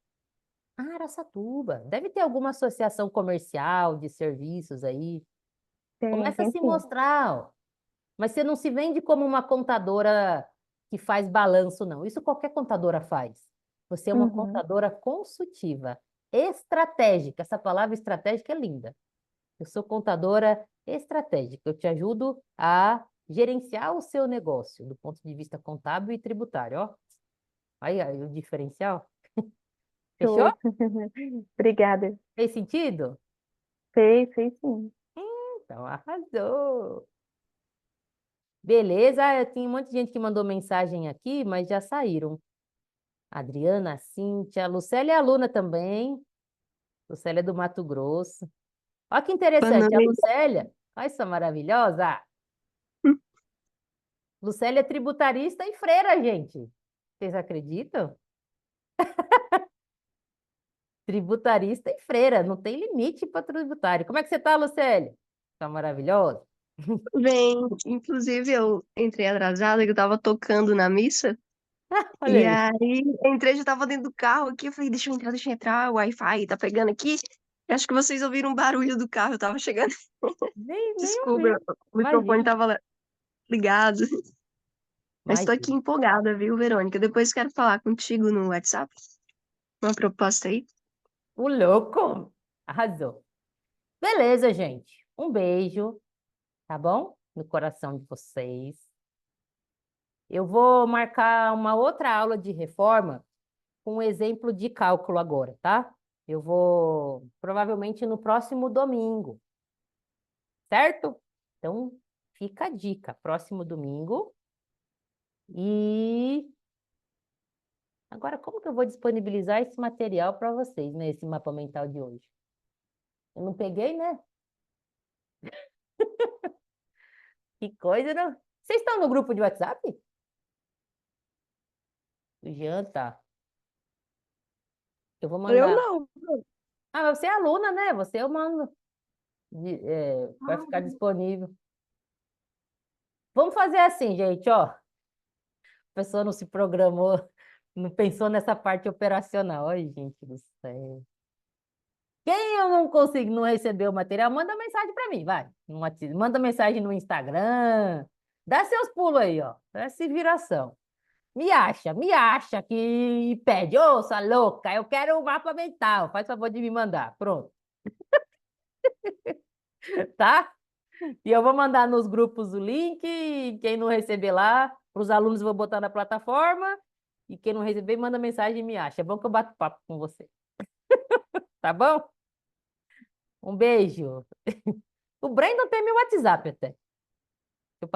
Ah, Araçatuba. Deve ter alguma associação comercial de serviços aí. Tem, Começa a tem se sim. mostrar, ó. Mas você não se vende como uma contadora que faz balanço, não. Isso qualquer contadora faz. Você é uma Uhum. contadora consultiva, estratégica. Essa palavra estratégica é linda. Eu sou contadora estratégica. Eu te ajudo a gerenciar o seu negócio do ponto de vista contábil e tributário, ó. Aí o diferencial. Fechou? Show. Obrigada. Fez sentido? Fez sim. Então, arrasou. Beleza, tem um monte de gente que mandou mensagem aqui, mas já saíram. Adriana, Cíntia, Lucélia é aluna também. Lucélia é do Mato Grosso. Olha que Boa interessante, a noite. Lucélia, olha essa maravilhosa. Lucélia é tributarista e freira, gente. Vocês acreditam? Tributarista e freira, não tem limite para tributário. Como é que você tá, Lucélia? Tá maravilhosa? Bem, inclusive eu entrei atrasada, que eu tava tocando na missa, Olha e aí. aí entrei, já tava dentro do carro aqui, eu falei, deixa eu entrar, o Wi-Fi tá pegando aqui. Eu acho que vocês ouviram um barulho do carro, eu tava chegando. Nem Desculpa, ouvi. o microfone Imagina, tava ligado. Mas tô aqui imagina. empolgada, viu, Verônica? Depois quero falar contigo no WhatsApp, uma proposta aí. O louco. Arrasou. Beleza, gente. Um beijo, tá bom? No coração de vocês. Eu vou marcar uma outra aula de reforma com um exemplo de cálculo agora, tá? Eu vou provavelmente no próximo domingo, certo? Então, fica a dica, próximo domingo. E agora, como que eu vou disponibilizar esse material para vocês, né? Esse mapa mental de hoje? Eu não peguei, né? Que coisa, não? Vocês estão no grupo de WhatsApp? O Jean tá. Eu vou Eu mandar. não. Ah, mas você é aluna, né? Você eu mando. Vai ficar Ah, disponível. Vamos fazer assim, gente, ó. A pessoa não se programou, não pensou nessa parte operacional. Ai, gente do céu. Quem eu não consigo não receber o material, manda mensagem para mim, vai. Manda mensagem no Instagram. Dá seus pulos aí, ó. Essa viração. Me acha que pede, ô, sua louca, eu quero o mapa mental. Faz favor de me mandar. Pronto, tá? E eu vou mandar nos grupos o link. E quem não receber lá, para os alunos eu vou botar na plataforma. E quem não receber, manda mensagem e me acha. É bom que eu bato papo com você. Tá bom? Um beijo. O Brandon tem meu WhatsApp até.